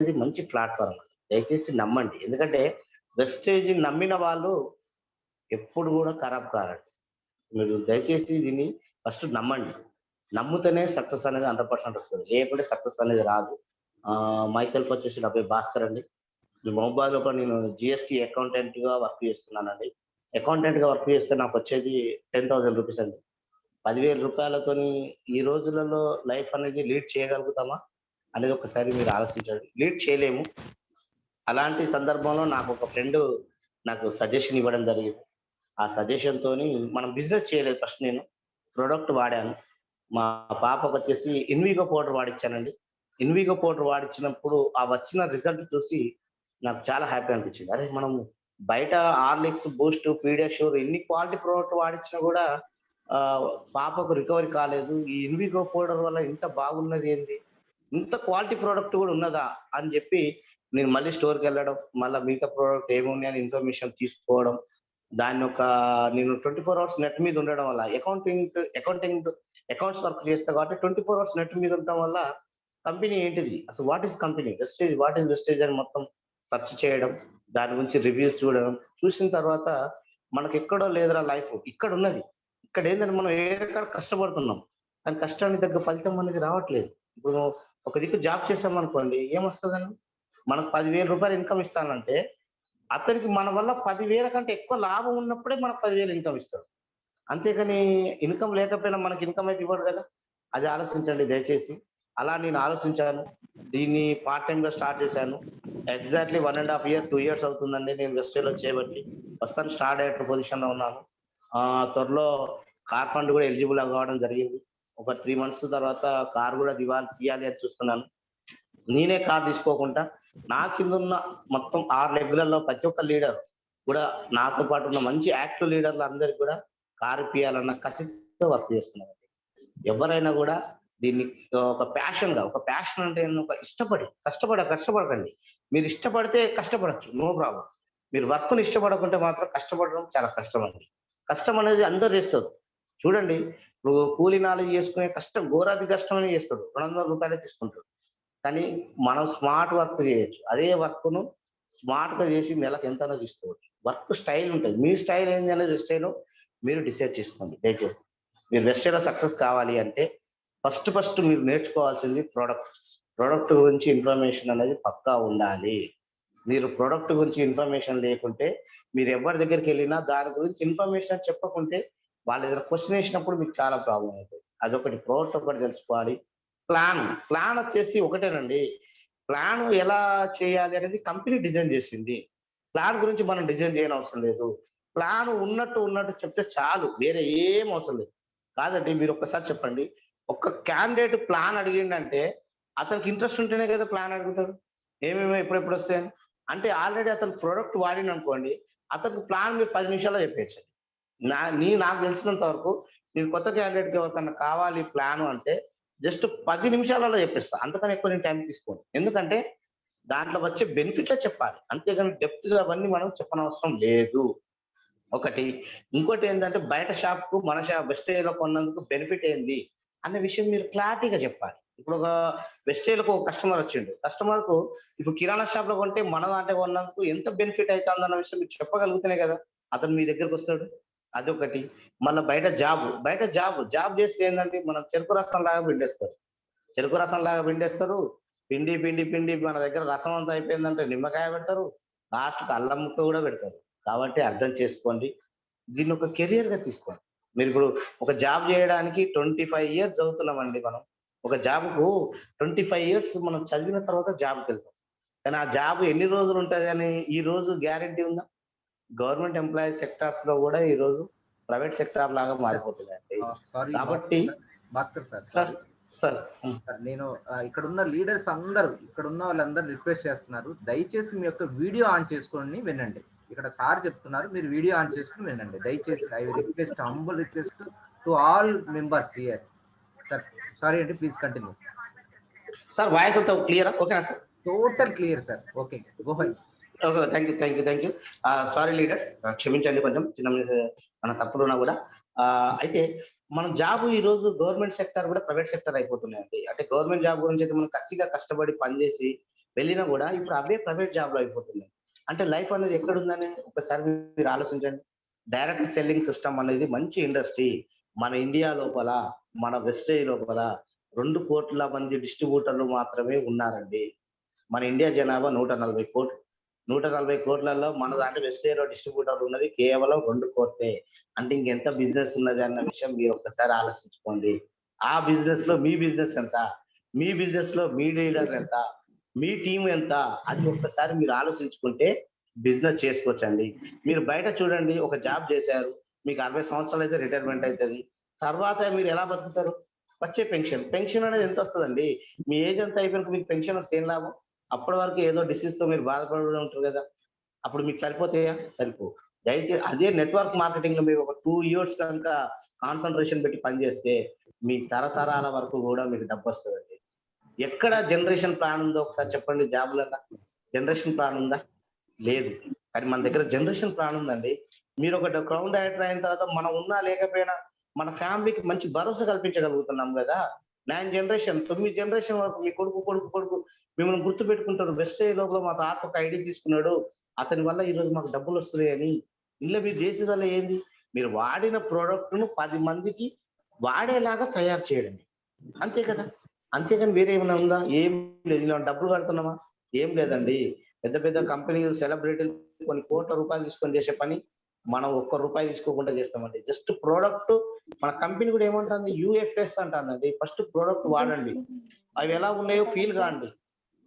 అనేది మంచి ప్లాట్‌ఫార్మ్ అండి. దయచేసి నమ్మండి. ఎందుకంటే వెస్టేజ్‌ని నమ్మిన వాళ్ళు ఎప్పుడు గూడా ఖరాబ్ కారండి. మీరు దయచేసి దీన్ని ఫస్ట్ నమ్మండి. నమ్ముతేనే సక్సెస్ అనేది 100% వస్తది. లేకుంటే సక్సెస్ అనేది రాదు. మై సెల్ఫ్ వచ్చేసి నా పేరు భాస్కర్ అండి. ఈ మహబూబాబాద్‌లో నేను జీఎస్టీ అకౌంటెంట్‌గా వర్క్ చేస్తున్నానండి. అకౌంటెంట్‌గా వర్క్ చేస్తే నాకొచ్చేది రూ. 10,000 అండి. రూ. 10,000తోని ఈ రోజులలో లైఫ్ అనేది లీడ్ చేయగలుగుతామా? అనేది ఒకసారి మీరు ఆలోచించండి. లీడ్ చేయలేము. అలాంటి సందర్భంలో నాకొక ఫ్రెండు నాకు సజెషన్ ఇవ్వడం జరిగింది. ఆ సజెషన్‌తోని మనం బిజినెస్ చేయలేదు ఫస్ట్ నేను. ప్రొడక్ట్ వాడాను. మా పాపకొచ్చేసి ఇన్విగో పౌడర్ వాడిచ్చానండి. ఇన్విగో పౌడర్ వాడిచ్చినప్పుడు ఆ వచ్చిన రిజల్ట్ చూసి నాకు చాలా హ్యాపీ అనిపించింది. అరే! మనం బయట హార్లిక్స్, బూస్ట్, పీడియాష్యూర్ ఎన్ని క్వాలిటీ ప్రొడక్ట్ వాడిచ్చినా గూడా ఆహ్, పాపకు రికవరీ కాలేదు. ఈ ఇన్విగో పౌడర్ వల్ల ఇంత బాగున్నదేంది? ఇంత క్వాలిటీ ప్రొడక్ట్ గూడా ఉన్నదా? అని జెప్పి నేను మళ్ళీ స్టోర్‌కెళ్ళడం, మళ్ళా మిగతా ప్రొడక్ట్ ఏమున్నాయని ఇన్ఫర్మేషన్ తీసుకోవడం. దాన్నొక నేను 24 అవర్స్ నెట్ మీద ఉండడం వల్ల అకౌంట్స్ వర్క్ చేస్తా కాబట్టి 24 అవర్స్ నెట్ మీద ఉండటం వల్ల కంపెనీ ఏంటిది? అసలు what is company? What is Vestige అని మొత్తం సెర్చ్ చేయడం. దాని గురించి రివ్యూస్ చూడడం. చూసిన తర్వాత మనకెక్కడో లేదురా లైఫ్ ఇక్కడున్నది. ఇక్కడేందంటే మనం ఏదో కాడ కష్టపడుతున్నాం. కానీ కష్టానికి తగ్గ ఫలితం అనేది రావట్లేదు. ఇప్పుడు ఒక దిక్కు జాబ్ చేసామనుకోండి ఏమొస్తదండి? మనకు రూ. 10,000 ఇన్‌కమ్ ఇస్తానంటే, అతనికి మన వల్ల 10,000 కంటే ఎక్కువ లాభం ఉన్నప్పుడే మనకు 10,000 ఇన్‌కమ్ ఇస్తాడు. అంతేగాని ఇన్‌కమ్ లేకపోయినా మనకి ఇన్‌కమ్ అయితే ఇవ్వడు గదా! అది ఆలోచించండి దయచేసి. అలా నేను ఆలోచించాను. దీన్ని పార్ట్ టైమ్‌గా స్టార్ట్ చేశాను. ఎగ్జాక్ట్‌లీ 1 ½ ఇయర్, 2 ఇయర్స్ అవుతుందండి నేను వెస్టేజ్‌లో చేయబట్టి. ప్రస్తుతం స్టార్ డైరెక్టర్ పొజిషన్‌లో ఉన్నాను. త్వరలో కార్ ఫండ్ గూడా ఎలిజిబుల్ అవ్వడం జరిగింది. ఒక 3 మంత్స్ తర్వాత కార్ గూడా తీయాలి అని చూస్తున్నాను. నేనే కార్ తీసుకోకుండా నా కిందున్న మొత్తం 6 లెగ్‌లలో ప్రతి ఒక్క లీడర్ కూడా నాతో పాటు ఉన్న మంచి యాక్టివ్ లీడర్‌లందరికి కూడా కార్ ఇప్పియాలన్న కసితో వర్క్ చేస్తున్నానండి. ఎవరైనా గూడా దీన్ని ఒక ప్యాషన్ అంటే ఒక ఇష్టపడి కష్టపడకండి. మీరు ఇష్టపడితే కష్టపడొచ్చు. No problem. మీరు వర్క్‌ని ఇష్టపడకుంటే మాత్రం కష్టపడడం చాలా కష్టమండి. కష్టం అనేది అందరూ చేస్తారు. చూడండి ఇప్పుడు కూలి నాలి చేసుకునే కష్టం ఘోరాతి కష్టమనే చేస్తాడు. రూ. 200 తీసుకుంటాడు. కానీ మనం స్మార్ట్ వర్క్ చేయొచ్చు. అదే వర్క్‌ను స్మార్ట్‌గా చేసి నెలకు ఎంతైనా తీసుకోవచ్చు. వర్క్ స్టైల్ ఉంటది. మీ స్టైల్ ఏంది అనేది వెస్టేజ్‌లో మీరు డిసైడ్ చేసుకోండి దయచేసి. మీరు వెస్టేజ్‌లో సక్సెస్ కావాలి అంటే ఫస్ట్ మీరు నేర్చుకోవాల్సింది ప్రొడక్ట్స్. ప్రొడక్ట్ గురించి ఇన్ఫర్మేషన్ అనేది పక్కా ఉండాలి. మీరు ప్రొడక్ట్ గురించి ఇన్ఫర్మేషన్ లేకుంటే మీరు ఎవరి దగ్గరికెళ్ళినా దాని గురించి ఇన్ఫర్మేషన్ చెప్పకుంటే వాళ్ళు ఏదైనా క్వెషన్ ఏసినప్పుడు మీకు చాలా ప్రాబ్లమ్ అయితది. అదొకటి ప్రొడక్ట్ ఒకటి తెలుసుకోవాలి. ప్లాన్ వచ్చేసి ఒకటేనండి. ప్లాన్ ఎలా చేయాలి అనేది కంపెనీ డిజైన్ చేసింది. ప్లాన్ గురించి మనం డిజైన్ చేయనవసరం లేదు. ప్లాన్ ఉన్నట్టు చెప్తే చాలు. వేరే ఏం అవసరం లేదు. కాదండి మీరు ఒక్కసారి చెప్పండి. ఒక క్యాండిడేట్ ప్లాన్ అడిగిండంటే అతనికి ఇంట్రెస్ట్ ఉంటేనే కదా ప్లాన్ అడుగుతాడు. ఏమేమి ఎప్పుడెప్పుడొస్తాయని. అంటే ఆల్రెడీ అతను ప్రొడక్ట్ వాడిండనుకోండి, అతనికి ప్లాన్ మీరు 10 నిమిషాల్లో చెప్పేయొచ్చండి. నాకు తెలిసినంత వరకు నేను కొత్త క్యాండిడేట్‌కి ఎవరికన్నా కావాలి ప్లాను అంటే జస్ట్ 10 నిమిషాలలో చెప్పేస్తా. అంతకన్నా ఎక్కువ నేను టైం తీసుకోను. ఎందుకంటే దాంట్లో వచ్చే బెనిఫిట్లే చెప్పాలి. అంతేగాని డెప్త్‌గా అవన్నీ మనం చెప్పనవసరం లేదు. ఒకటి. ఇంకోటేందంటే బయట షాప్‌కు మన వెస్టేజ్‌లో కొన్నందుకు బెనిఫిట్ ఏంది? అన్న విషయం మీరు క్లారిటీగా చెప్పాలి. ఇప్పుడు వెస్టేజ్‌లో ఒక కస్టమర్ వచ్చిండు. కస్టమర్‌కు ఇప్పుడు కిరాణా షాప్‌లో కొంటే మన దాంట్లో కొన్నందుకు ఎంత బెనిఫిట్ అయితాందన్న విషయం మీరు చెప్పగలిగితేనే కదా! అతను మీ దగ్గరకొస్తాడు. అదొకటి. మళ్ళా జాబ్ చేస్తే ఏందంటే మనం చెరుకు రసంలాగా పిండేస్తారు. చెరుకు రసంలాగా పిండేస్తారు. పిండి మన దగ్గర రసం అంతా అయిపోయిందంటే నిమ్మకాయ పెడతారు. లాస్ట్‌కి అల్లం ముక్క కూడా పెడతారు. కాబట్టి అర్థం చేసుకోండి. దీన్ని ఒక కెరియర్‌గా తీసుకోండి. మీరిప్పుడు ఒక జాబ్ జేయడానికి 25 ఇయర్స్ చదువుతున్నామండి మనం. ఒక జాబ్‌కు 25 ఇయర్స్ మనం చదివిన తర్వాత జాబ్‌కెళ్తాం. కానీ ఆ జాబ్ ఎన్ని రోజులుంటదని ఈ రోజు గ్యారంటీ ఉందా? గవర్నమెంట్ ఎంప్లాయీ సెక్టార్స్‌లో గూడా ఈరోజు ప్రైవేట్ సెక్టార్ లాగా సార్ మారిపోతున్నాయండి. సారీ కాబట్టి Bhaskar sir. Bhaskar sir sir sorry. Sir హ్మ్. సార్ నేను ఇక్కడున్న లీడర్స్ అందరూ, ఇక్కడున్న వాళ్ళందరూ రిక్వెస్ట్ చేస్తున్నారు. దయచేసి మీ యొక్క వీడియో ఆన్ చేసుకొని వినండి. ఇక్కడ సార్ చెప్తున్నారు. మీరు వీడియో ఆన్ చేసుకొని వినండి. దయచేసి I request humble request to all members here. Sir sorry అండి. Please continue. సార్ వాయిస్ అంతా క్లియరా? ఓకేనా sir? Total clear sir. Okay. Go ahead. Okay. Thank you. Sorry leaders క్షమించండి కొంచెం చిన్న మన తప్పులున్నా గూడా. అయితే మనం జాబ్ ఈరోజు గవర్నమెంట్ సెక్టార్ గూడా ప్రైవేట్ సెక్టార్ అయిపోతున్నాయండి. అంటే గవర్నమెంట్ జాబ్ గురించి అయితే మనం కసిగా కష్టపడి పని జేసి వెళ్ళినా కూడా ఇప్పుడు అవే ప్రైవేట్ జాబ్లు అయిపోతున్నాయి. అంటే లైఫ్ అనేది ఎక్కడుందని ఒకసారి మీరు ఆలోచించండి. డైరెక్ట్ సెల్లింగ్ సిస్టమ్ అనేది మంచి ఇండస్ట్రీ. మన ఇండియా లోపల, మన వెస్టేజ్ లోపల 2,00,00,000 మంది డిస్ట్రిబ్యూటర్లు మాత్రమే ఉన్నారండి. మన ఇండియా జనాభా 140,00,00,000. 140,00,00,000లలో మన దాంట్లో వెస్టేజ్‌లో డిస్ట్రిబ్యూటర్ ఉన్నది కేవలం 2,00,00,000. అంటే ఇంకెంత బిజినెస్ ఉన్నది అన్న విషయం మీరు ఒక్కసారి ఆలోచించుకోండి. ఆ బిజినెస్‌లో మీ బిజినెస్ ఎంత? మీ బిజినెస్‌లో మీ డీలర్ ఎంత? మీ టీమ్ ఎంత? అది ఒక్కసారి మీరు ఆలోచించుకుంటే బిజినెస్ చేసుకోవచ్చండి. మీరు బయట చూడండి, ఒక జాబ్ చేశారు. మీకు 60 సంవత్సరాలైతే రిటైర్మెంట్ అయితది. తర్వాత మీరు ఎలా బతుకుతారు? వచ్చే పెన్షన్. పెన్షన్ అనేది ఎంతొస్తదండి? మీ ఏజ్ అంతా అయిపోయినాక మీకు పెన్షన్ వస్తే ఏం లాభం? అప్పటి వరకు ఏదో డిసీజ్‌తో మీరు బాధపడి ఉంటారు గదా! అప్పుడు మీకు సరిపోతాయా? సరిపోవు. అదే నెట్వర్క్ మార్కెటింగ్‌లో మీరు ఒక 2 ఇయర్స్ కనుక కాన్సంట్రేషన్ పెట్టి పని చేస్తే, మీ తరతరాల వరకు గూడా మీకు డబ్బొస్తదండి. ఎక్కడ జనరేషన్ ప్లాన్ ఉందో ఒకసారి చెప్పండి జాబ్‌లల్ల? జనరేషన్ ప్లాన్ ఉందా? లేదు. కానీ మన దగ్గర జనరేషన్ ప్లాన్ ఉందండి. మీరొకటి క్రౌన్ డైరెక్టర్ అయిన తర్వాత మనం ఉన్నా లేకపోయినా మన ఫ్యామిలీకి మంచి భరోసా కల్పించగలుగుతున్నాం గదా! 9 జనరేషన్, 9 జనరేషన్ వరకు మీ కొడుకు మిమ్మల్ని గుర్తుపెట్టుకుంటారు. వెస్టేజ్ లోపల మా తాత ఒక ఐడీ తీసుకున్నాడు. అతని వల్ల ఈరోజు మాకు డబ్బులొస్తున్నాయని. ఇందులో మీరు చేసేదల్లా ఏంది? మీరు వాడిన ప్రొడక్ట్‌ను 10 మందికి వాడేలాగా తయారు చేయడమే. అంతే కదా! అంతేగాని వేరే ఏమైనా ఉందా? ఏం లేదు. ఇలా డబ్బులు కడుతున్నామా? ఏం లేదండి. పెద్ద పెద్ద కంపెనీలు, సెలబ్రిటీలు కొన్ని కోట్ల రూపాయలు తీసుకొని చేసే పని, మనం ఒక్క రూపాయి తీసుకోకుండా చేస్తామండి. జస్ట్ ప్రొడక్ట్ మన కంపెనీ కూడా ఏమంటాంది? యూఎఫ్ఎస్ అంటాందండి. ఫస్ట్ ప్రొడక్ట్ వాడండి. అవి ఎలా ఉన్నాయో ఫీల్ కాండి.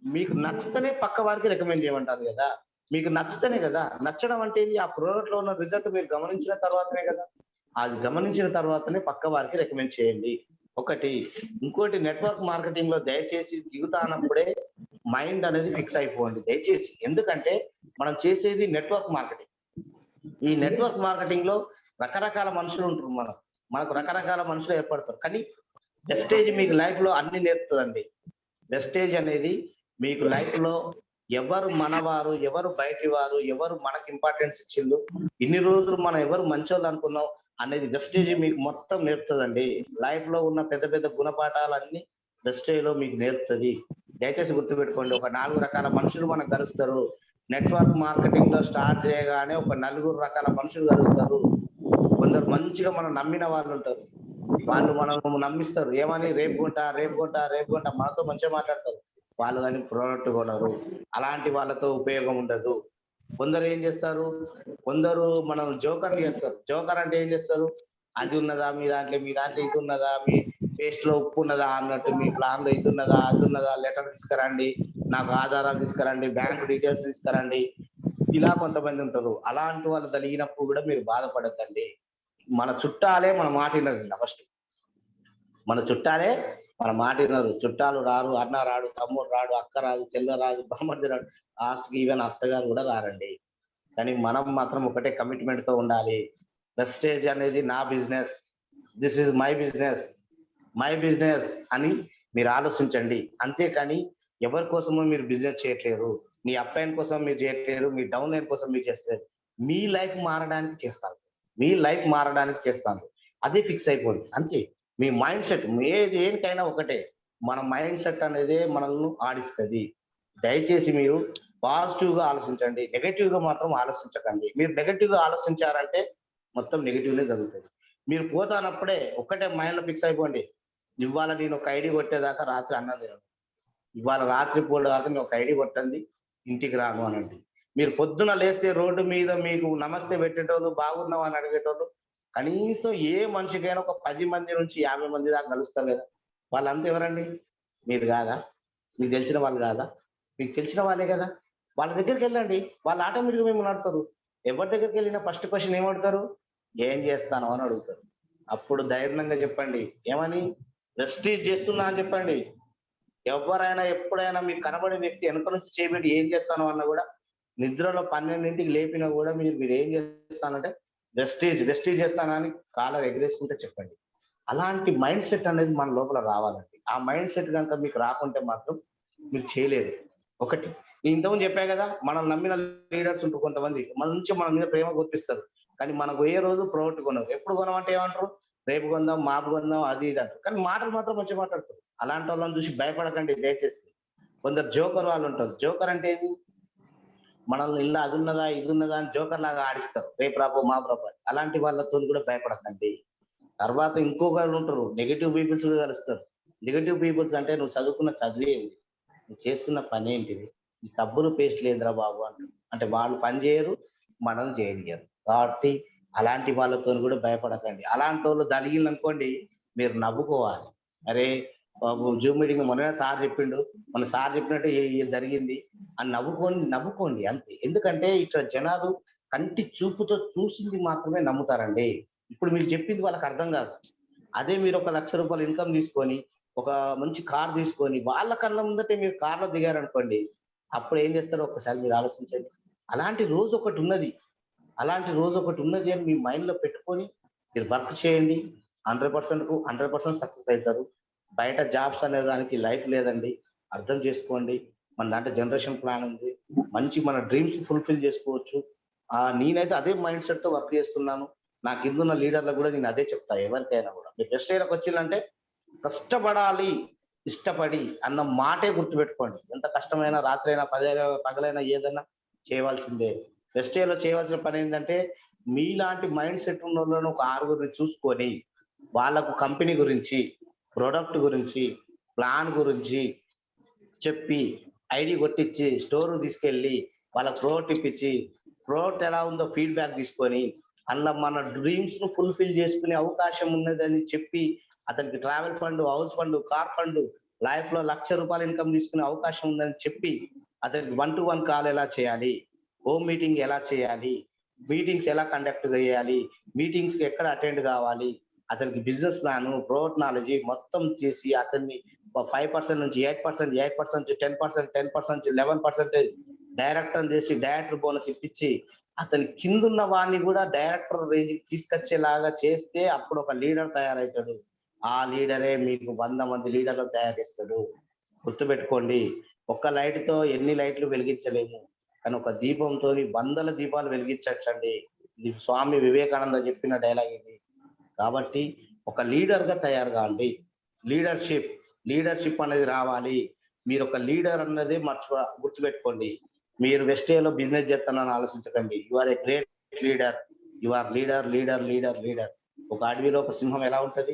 మీకు నచ్చితేనే పక్క వారికి రికమెండ్ చేయమంటారు గదా! మీకు నచ్చితేనే గదా! నచ్చడం అంటే ఏంది? ఆ ప్రొడక్ట్‌లో ఉన్న రిజల్ట్ మీరు గమనించిన తర్వాతనే గదా! అది గమనించిన తర్వాతనే పక్క వారికి రికమెండ్ చేయండి. ఒకటి. ఇంకోటి, నెట్వర్క్ మార్కెటింగ్‌లో దయచేసి దిగుతానప్పుడే మైండ్ అనేది ఫిక్స్ అయిపోండి దయచేసి. ఎందుకంటే మనం చేసేది నెట్వర్క్ మార్కెటింగ్. ఈ నెట్వర్క్ మార్కెటింగ్‌లో రకరకాల మనుషులు ఉంటరు మనకు రకరకాల మనుషులు ఏర్పడతారు. కానీ వెస్టేజ్ మీకు లైఫ్‌లో అన్నీ నేర్పుతదండి. వెస్టేజ్ అనేది మీకు లైఫ్‌లో ఎవరు మనవారు, ఎవరు బయటి వారు, ఎవరు మనకి ఇంపార్టెన్స్ ఇచ్చిండ్రు, ఇన్ని రోజులు మనం ఎవరు మంచోళ్ళు అనుకున్నాం అనేది వెస్టేజ్ మీకు మొత్తం నేర్పుతదండి. లైఫ్‌లో ఉన్న పెద్ద పెద్ద గుణపాఠాలన్నీ వెస్టేజ్‌లో మీకు నేర్పుతది. దయచేసి గుర్తుపెట్టుకోండి. ఒక 4 రకాల మనుషులు మనకు కలుస్తారు. నెట్వర్క్ మార్కెటింగ్‌లో స్టార్ట్ చేయగానే ఒక నలుగురు రకాల మనుషులు కలుస్తారు. కొందరు మంచిగా మనం నమ్మిన వాళ్ళుంటారు. వాళ్ళు మనల్ని నమ్మిస్తారు. ఏమని? రేపు కొంటా, రేపు కొంటా, రేపు కొంటా మనతో మంచిగా మాట్లాడతారు. వాళ్ళు గాని ప్రొడక్ట్ కొనరు. అలాంటి వాళ్ళతో ఉపయోగం ఉండదు. కొందరు ఏం చేస్తారు? కొందరు మనం జోకర్‌లు చేస్తారు. జోకర్ అంటే ఏం చేస్తారు? అది ఉన్నదా మీ దాంట్లో? మీ దాంట్లో ఇది ఉన్నదా? మీ పేస్ట్‌లో ఉప్పు ఉన్నదా అన్నట్టు, మీ ప్లాన్‌లో ఇది ఉన్నదా? అది ఉన్నదా? లెటర్ తీసుకురండి. నాకు ఆధారాలు తీసుకురండి. బ్యాంక్ డీటెయిల్స్ తీసుకురండి. ఇలా కొంతమంది ఉంటారు. అలాంటి వాళ్ళు తగిలినప్పుడు కూడా మీరు బాధపడొద్దండి. మన చుట్టాలే మన మాట వినరండి ఫస్ట్. మన చుట్టాలే మన మాట వినరు. చుట్టాలు రారు, అన్న రాడు, తమ్ముడు రాడు, అక్క రాదు, చెల్లె రాదు, బామర్ది రాడు. లాస్ట్‌కి ఈవెన్ అత్తగారు కూడా రారండి. కానీ మనం మాత్రం ఒకటే కమిట్మెంట్‌తో ఉండాలి. వెస్టేజ్ అనేది నా business. This is my business. My business అని మీరు ఆలోచించండి. అంతేకాని ఎవరి కోసమో మీరు బిజినెస్ చేయట్లేరు. మీ అప్‌లైన్ కోసం మీరు చేయట్లేరు. మీ డౌన్‌లైన్ కోసం మీరు చేస్తలేరు. మీ లైఫ్ మారడానికి చేస్తారు. మీ లైఫ్ మారడానికి చేస్తాను. అదే ఫిక్స్ అయిపోండి. అంతే. మీ మైండ్ సెట్ దేనికైనా ఒకటే. మన మైండ్ సెట్ అనేదే మనల్ని ఆడిస్తది. దయచేసి మీరు పాజిటివ్‌గా ఆలోచించండి. నెగెటివ్‌గా మాత్రం ఆలోచించకండి. మీరు నెగెటివ్‌గా ఆలోచించారంటే మొత్తం నెగెటివ్‌నే జరుగుతది. మీరు పోతానప్పుడే ఒక్కటే మైండ్‌లో ఫిక్స్ అయిపోండి. ఇవాళ నేను ఒక ఐడీ కొట్టేదాకా రాత్రి అన్నం తినను. ఇవాళ రాత్రి పూట దాకా నేను ఒక ఐడీ కొట్టంది ఇంటికి రాను అనండి. మీరు పొద్దున లేస్తే రోడ్డు మీద మీకు నమస్తే పెట్టేటోళ్ళు, బాగున్నావా అని అడిగేటోళ్ళు కనీసం ఏ మనిషికైనా ఒక 10 మంది నుంచి 50 మంది దాకా కలుస్తారు కదా! వాళ్ళంతా ఎవరండి? మీరు కాదా? మీకు తెలిసిన వాళ్ళు కాదా? మీకు తెలిసిన వాళ్ళే కదా! వాళ్ళ దగ్గరికెళ్ళండి. వాళ్ళు ఆటోమేటిక్‌గా మిమ్మల్ని అడుగుతారు. ఎవరి దగ్గరికెళ్ళినా ఫస్ట్ క్వెషన్ ఏమడుగుతారు? ఏం చేస్తానవు అని అడుగుతారు. అప్పుడు ధైర్యంగా చెప్పండి. ఏమని? వెస్టీజ్ చేస్తున్నా అని చెప్పండి. ఎవ్వరైనా ఎప్పుడైనా మీకు కనబడే వ్యక్తి వెనక నుంచి చేయబెట్టి ఏం చేస్తాను అన్నా కూడా నిద్రలో 12కి లేపినా కూడా మీరు ఏం చేస్తానంటే వెస్టీజ్ చేస్తానని కాలర్ ఎగరేసుకుంటే చెప్పండి. అలాంటి మైండ్ సెట్ అనేది మన లోపల రావాలండి. ఆ మైండ్ సెట్ గనుక మీకు రాకుంటే మాత్రం మీరు చేయలేరు. ఒకటి. నేను ఇంతకుముందు చెప్పా కదా! మనం నమ్మిన లీడర్స్ ఉంటారు కొంతమంది. మన మీద ప్రేమ గుర్తిస్తారు. కానీ మనకు ఏ రోజు ప్రోడక్ట్ కొనరు. ఎప్పుడు కొనమంటే ఏమంటారు? రేపు కొందాం, మాపు కొందాం అది ఇది అంటారు. కానీ మాటలు మాత్రం మంచిగా మాట్లాడతారు. అలాంటోళ్ళని చూసి భయపడకండి దయచేసి. కొందరు జోకర్ వాళ్ళు ఉంటారు. జోకర్ అంటే ఏది? మనల్ని ఇల్లు అది ఉన్నదా, ఇది ఉన్నదా అని జోకర్ లాగా ఆడిస్తారు. రేపు రాపో మాపు రాపో అని. అలాంటి వాళ్ళతోని కూడా భయపడకండి. తర్వాత ఇంకొకళ్ళు ఉంటారు. నెగెటివ్ పీపుల్స్ కూడా కలుస్తారు. నెగెటివ్ పీపుల్స్ అంటే నువ్వు చదువుకున్న చదువు ఏంది? నువ్వు చేస్తున్న పని ఏంటిది? ఈ సబ్బులు పేస్టులు ఏందిరా బాబు అంటారు. అంటే వాళ్ళు పని చేయరు, మనం చేయనియ్యరు. కాబట్టి అలాంటి వాళ్ళతోని కూడా భయపడకండి. అలాంటోళ్ళు దలిగిల్లనుకోండి మీరు నవ్వుకోవాలి. అరే! బాబు జూమ్ మీటింగ్ మొన్ననే సార్ చెప్పిండు. మొన్న సార్ చెప్పినట్టు జరిగింది అని నవ్వుకోండి అంతే. ఎందుకంటే ఇక్కడ జనాలు కంటి చూపుతో చూసింది మాత్రమే నమ్ముతారండి. ఇప్పుడు మీరు చెప్పింది వాళ్ళకి అర్థం కాదు. అదే మీరు ఒక ₹1,00,000 ఇన్‌కమ్ తీసుకొని, ఒక మంచి కార్ తీసుకొని, వాళ్ళ కళ్ళ ముందటే మీరు కార్‌లో దిగారనుకోండి, అప్పుడు ఏం చేస్తారో ఒక్కసారి మీరు ఆలోచించండి. అలాంటి రోజు ఒకటున్నది. అలాంటి రోజు ఒకటున్నది అని మీ మైండ్‌లో పెట్టుకొని మీరు వర్క్ చేయండి. 100%కు 100% సక్సెస్ అయితారు. బయట జాబ్స్ అనే దానికి లైఫ్ లేదండి. అర్థం చేసుకోండి. మన దాంట్లో జనరేషన్ ప్లాన్ ఉంది. మంచి మన డ్రీమ్స్ ఫుల్‌ఫిల్ చేసుకోవచ్చు. నేనైతే అదే మైండ్ సెట్‌తో వర్క్ చేస్తున్నాను. నా కిందున్న లీడర్‌లకు గూడా నేను అదే చెప్తా ఎవరికైనా గూడా. మీరు బెస్ట్ ఏరియాకొచ్చిల్లంటే కష్టపడాలి, ఇష్టపడి అన్న మాటే గుర్తుపెట్టుకోండి. ఎంత కష్టమైనా రాత్రైనా, పగలైనా ఏదైనా చేయవలసిందే. బెస్ట్ ఏలో చేయవలసిన పనేందంటే, మీలాంటి మైండ్ సెట్ ఉన్నోళ్ళను ఒక 6గురిని చూసుకొని, వాళ్ళకు కంపెనీ గురించి, ప్రొడక్ట్ గురించి, ప్లాన్ గురించి చెప్పి, ఐడీ కొట్టిచ్చి, స్టోర్‌కి తీసుకెళ్ళి, వాళ్ళకి ప్రోడక్ట్ ఇప్పించి, ప్రోడక్ట్ ఎలా ఉందో ఫీడ్‌బ్యాక్ తీసుకొని, అందులో మన డ్రీమ్స్‌ను ఫుల్‌ఫిల్ చేసుకునే అవకాశం ఉన్నదని చెప్పి, అతనికి travel fund, house fund, car fund, లైఫ్‌లో ₹1,00,000 ఇన్‌కమ్ తీసుకునే అవకాశం ఉందని చెప్పి, అతనికి 1-to-1 కాల్ ఎలా చేయాలి? హోమ్ మీటింగ్ ఎలా చేయాలి? మీటింగ్స్ ఎలా కండక్ట్ చేయాలి? మీటింగ్స్‌కి ఎక్కడ అటెండ్ కావాలి? అతనికి బిజినెస్ ప్లాను, ప్రొడక్ట్ నాలెడ్జ్ మొత్తం చేసి అతన్ని 5% నుంచి 8%, 8% నుంచి 10%, 10% నుంచి 11% డైరెక్టర్ చేసి డైరెక్టర్ బోనస్ ఇప్పించి అతని కిందున్న వాడిని కూడా డైరెక్టర్ రేంజ్‌కి తీసుకొచ్చేలాగా చేస్తే అప్పుడు ఒక లీడర్ తయారైతాడు. ఆ లీడరే మీకు 100 మంది లీడర్‌లను తయారు చేస్తాడు. గుర్తుపెట్టుకోండి. ఒక్క లైట్‌తో ఎన్ని లైట్లు వెలిగించలేము. కానీ ఒక దీపంతోని వందల దీపాలు వెలిగించొచ్చండి. ఇది స్వామి వివేకానంద చెప్పిన డైలాగ్ ఇది. కాబట్టి ఒక లీడర్‌గా తయారు కాండి. లీడర్‌షిప్, లీడర్‌షిప్ అనేది రావాలి. మీరొక లీడర్ అన్నది గుర్తుపెట్టుకోండి. మీరు వెస్టేలో బిజినెస్ చేస్తానని ఆలోచించకండి. You are a great leader. You are leader, leader, leader, leader. ఒక అడవిలో ఒక సింహం ఎలా ఉంటది?